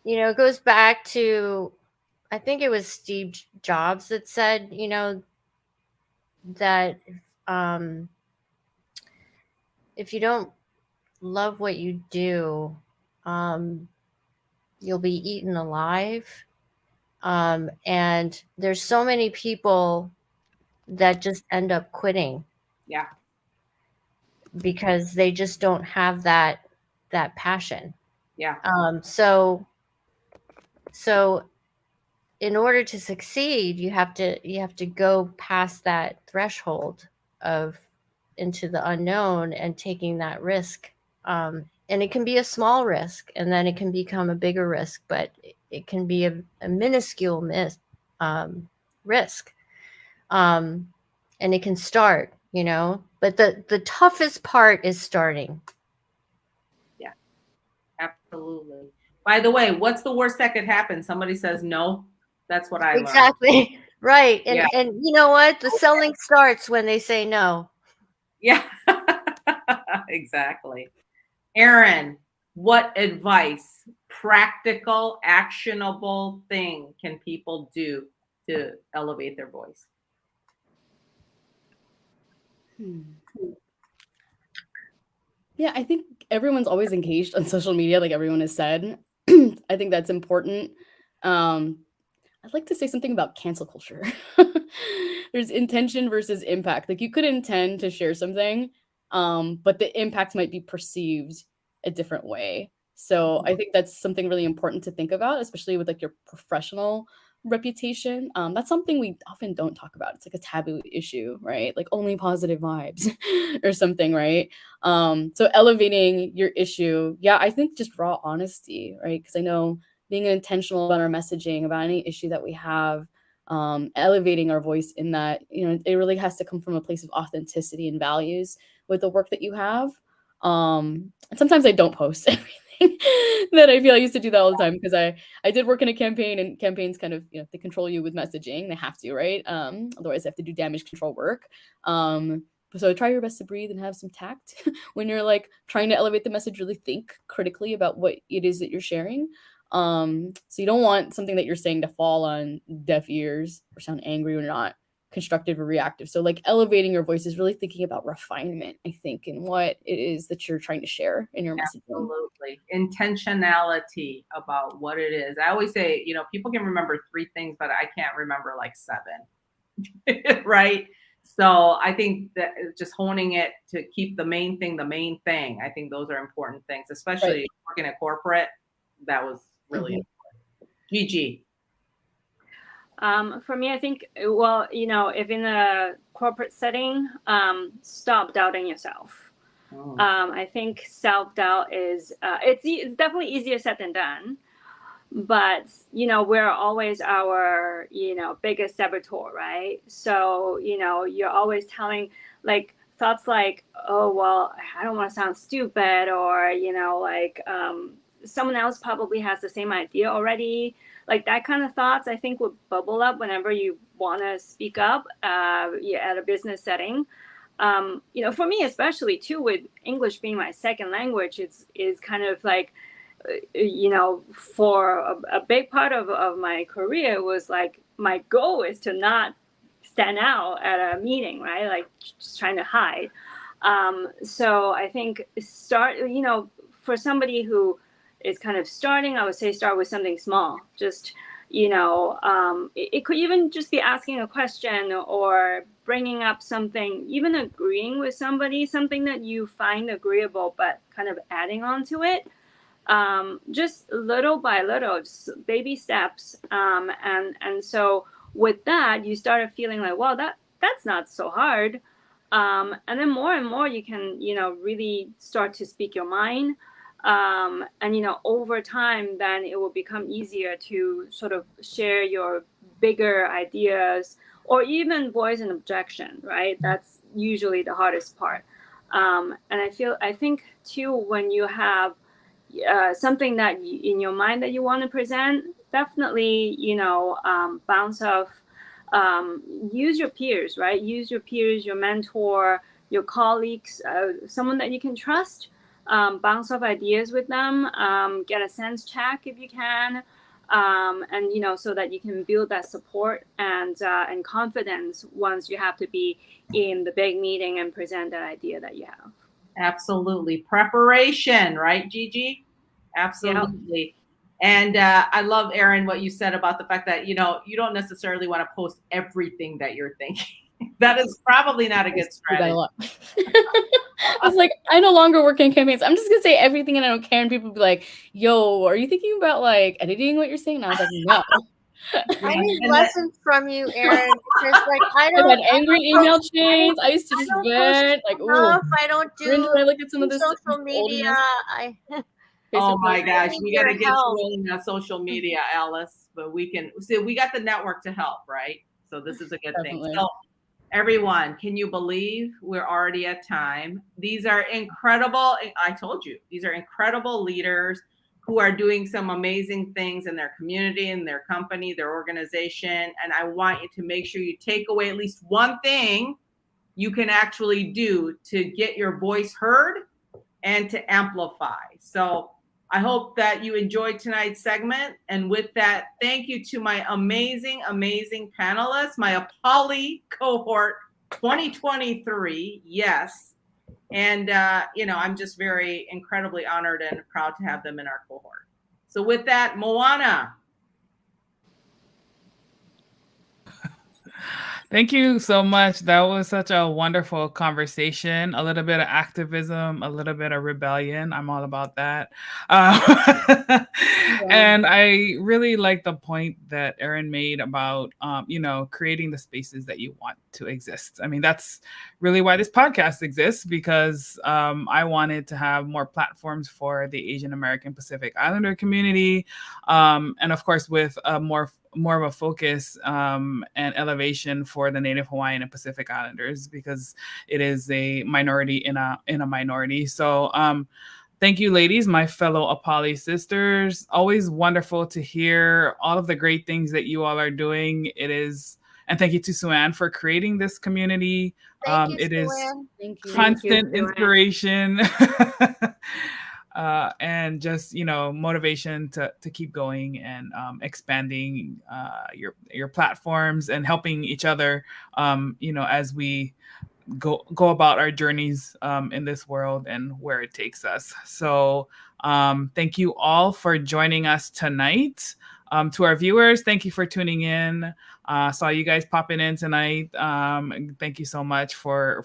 it goes back to, I think it was Steve Jobs that said, that if you don't love what you do, you'll be eaten alive. And there's so many people that just end up quitting. Yeah. Because they just don't have that passion. Yeah. So in order to succeed, you have to go past that threshold of into the unknown and taking that risk. And it can be a small risk, and then it can become a bigger risk, but it can be a minuscule risk. And it can start, but the toughest part is starting. Yeah, absolutely. By the way, what's the worst that could happen? Somebody says no. That's what I learned. Exactly. Right. And and you know what? The selling starts when they say no. Yeah, exactly. Erin, what advice, practical, actionable thing can people do to elevate their voice? Yeah, I think everyone's always engaged on social media, like everyone has said. I think that's important. I'd like to say something about cancel culture. There's intention versus impact. Like you could intend to share something, but the impact might be perceived a different way. So I think that's something really important to think about, especially with like your professional reputation. That's something we often don't talk about. It's like a taboo issue, right? Like only positive vibes or something, right? So elevating your issue, yeah, I think just raw honesty, right? Because I know being intentional about our messaging, about any issue that we have, elevating our voice in that, it really has to come from a place of authenticity and values with the work that you have. And sometimes I don't post everything that I feel. I used to do that all the time because I did work in a campaign, and campaigns kind of, they control you with messaging. They have to, right? Otherwise they have to do damage control work. So try your best to breathe and have some tact when you're like trying to elevate the message. Really think critically about what it is that you're sharing. So you don't want something that you're saying to fall on deaf ears or sound angry or not constructive or reactive. So like elevating your voice is really thinking about refinement, I think, and what it is that you're trying to share in your messaging. Absolutely. Intentionality about what it is. I always say, people can remember 3 things, but I can't remember like 7. Right? So I think that just honing it to keep the main thing. I think those are important things, especially working at corporate. That was really important. Gigi. For me, I think, if in a corporate setting, stop doubting yourself. I think self-doubt is, it's definitely easier said than done, but, we're always our, biggest saboteur, right? So, you're always telling like thoughts like, oh, well, I don't want to sound stupid, or, someone else probably has the same idea already. Like that kind of thoughts, I think, would bubble up whenever you want to speak up at a business setting. for me especially too, with English being my second language, is kind of like, for a big part of my career was like, my goal is to not stand out at a meeting, right? Like just trying to hide. So I think for somebody who is kind of starting, I would say start with something small. Just, it could even just be asking a question or bringing up something, even agreeing with somebody, something that you find agreeable, but kind of adding on to it. Just little by little, just baby steps. And so with that, you started feeling like, well, that's not so hard. And then more and more you can, really start to speak your mind. And, over time, then it will become easier to sort of share your bigger ideas or even voice an objection, right? That's usually the hardest part. And I think too, when you have something that in your mind that you want to present, definitely, bounce off, use your peers, right? Use your peers, your mentor, your colleagues, someone that you can trust, bounce off ideas with them, get a sense check if you can, and, so that you can build that support and confidence once you have to be in the big meeting and present that idea that you have. Absolutely. Preparation, right, Gigi? Absolutely. Yeah. And I love, Erin, what you said about the fact that, you don't necessarily want to post everything that you're thinking. That is probably not a good strategy. I was like, I no longer work in campaigns. I'm just going to say everything and I don't care. And people be like, yo, are you thinking about like editing what you're saying? And I was like, no. I need lessons from you, Erin, because like I had angry email chains. I used to just vent like, oh, I don't do. When do I look at some of this social media? Oh my gosh, we got to get rolling on social media, Alice. But we got the network to help, right? So this is a good thing. So everyone, can you believe we're already at time? These are incredible. I told you, these are incredible leaders who are doing some amazing things in their community, in their company, their organization. And I want you to make sure you take away at least one thing you can actually do to get your voice heard and to amplify. So I hope that you enjoyed tonight's segment. And with that, thank you to my amazing, amazing panelists, my Apolli cohort 2023. Yes. And, I'm just very incredibly honored and proud to have them in our cohort. So with that, Moana. Thank you so much. That was such a wonderful conversation. A little bit of activism, a little bit of rebellion. I'm all about that. And I really like the point that Erin made about, creating the spaces that you want to exist. I mean, that's really why this podcast exists, because I wanted to have more platforms for the Asian American Pacific Islander community. And of course, with more of a focus and elevation for the Native Hawaiian and Pacific Islanders, because it is a minority in a minority. So thank you, ladies, my fellow Apolli sisters. Always wonderful to hear all of the great things that you all are doing. And thank you to Sue-Ann for creating this community. It is constant inspiration. And just, motivation to keep going and expanding your platforms and helping each other, as we go about our journeys in this world and where it takes us. So thank you all for joining us tonight. To our viewers, thank you for tuning in. Saw you guys popping in tonight. Thank you so much for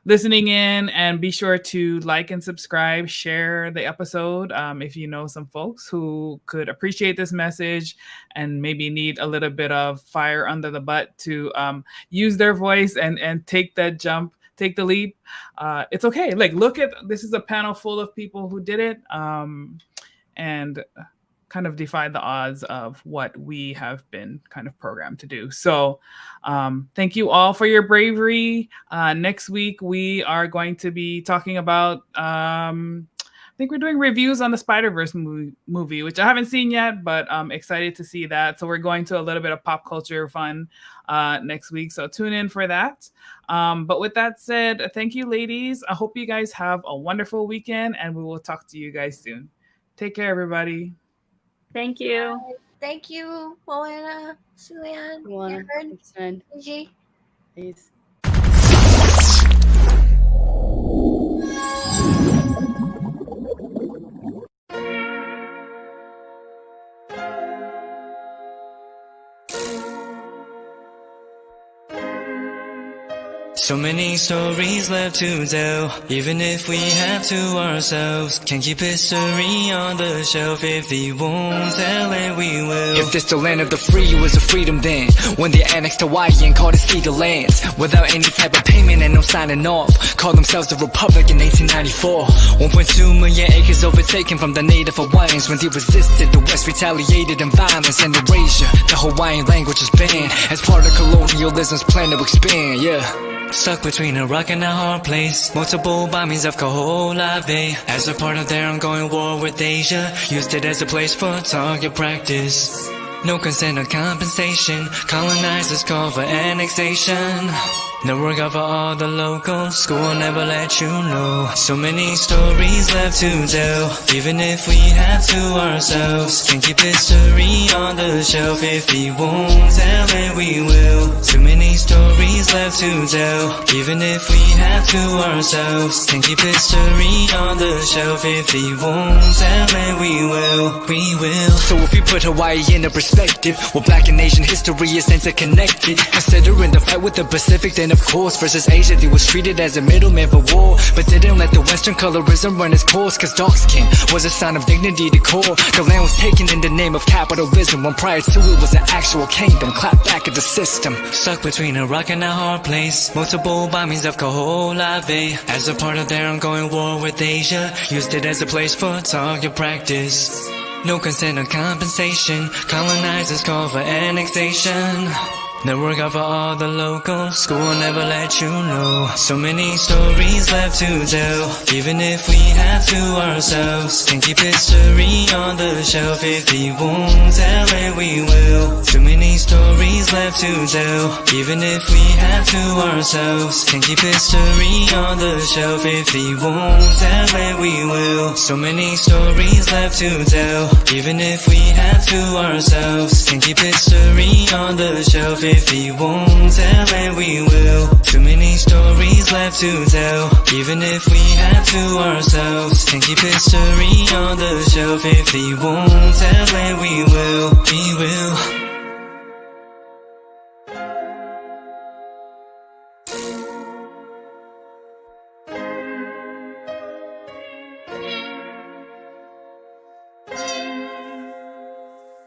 listening in, and be sure to like and subscribe, share the episode if you know some folks who could appreciate this message and maybe need a little bit of fire under the butt to use their voice and take that jump, take the leap. It's okay. Like, this is a panel full of people who did it and kind of defied the odds of what we have been kind of programmed to do. So thank you all for your bravery. Next week, we are going to be talking about think we're doing reviews on the Spider-Verse movie, which I haven't seen yet, but I'm excited to see that. So we're going to a little bit of pop culture fun next week. So tune in for that. But with that said, thank you, ladies. I hope you guys have a wonderful weekend, and we will talk to you guys soon. Take care, everybody. Thank you. Thank you, Moana, Suyan, Erin, Gigi. Peace. So many stories left to tell, even if we have to ourselves. Can't keep history on the shelf. If we won't tell it, we will. If this the land of the free, it was a freedom then, when they annexed Hawaii and called it Cedar Lands, without any type of payment and no signing off. Called themselves the Republic in 1894. 1.2 million acres overtaken from the native Hawaiians. When they resisted, the West retaliated in violence and erasure. The Hawaiian language was banned as part of colonialism's plan to expand, yeah. Stuck between a rock and a hard place. Multiple bombings of Kaho'olawe as a part of their ongoing war with Asia. Used it as a place for target practice. No consent or compensation. Colonizers call for annexation. No work out for all the locals. School will never let you know. So many stories left to tell, even if we have to ourselves. Can't keep history on the shelf. If we won't tell it, we will. Too many stories left to tell, even if we have to ourselves. Can't keep history on the shelf. If we won't tell it, we will. We will. So if we put Hawaii into perspective, well, Black and Asian history is interconnected. Considering the fight with the Pacific, then of course, versus Asia, they was treated as a middleman for war, but didn't let the Western colorism run its course, cause dark skin was a sign of dignity to core. The land was taken in the name of capitalism, when prior to it was an actual kingdom. Clap back at the system. Stuck between a rock and a hard place. Multiple bombings of Kaho'olawe as a part of their ongoing war with Asia. Used it as a place for target practice. No consent or compensation. Colonizers call for annexation. No work out for all the locals. School will never let you know. So many stories left to tell, even if we have to ourselves. Can't keep history on the shelf. If we won't tell it, we will. Too many stories left to tell, even if we have to ourselves. Can't keep history on the shelf. If we won't tell it, we will. So many stories left to tell, even if we have to ourselves. Can't keep history on the shelf. If we won't tell it, we will. Too many stories left to tell, even if we have to ourselves. Can't keep history on the shelf. If we won't tell it, we will. We will.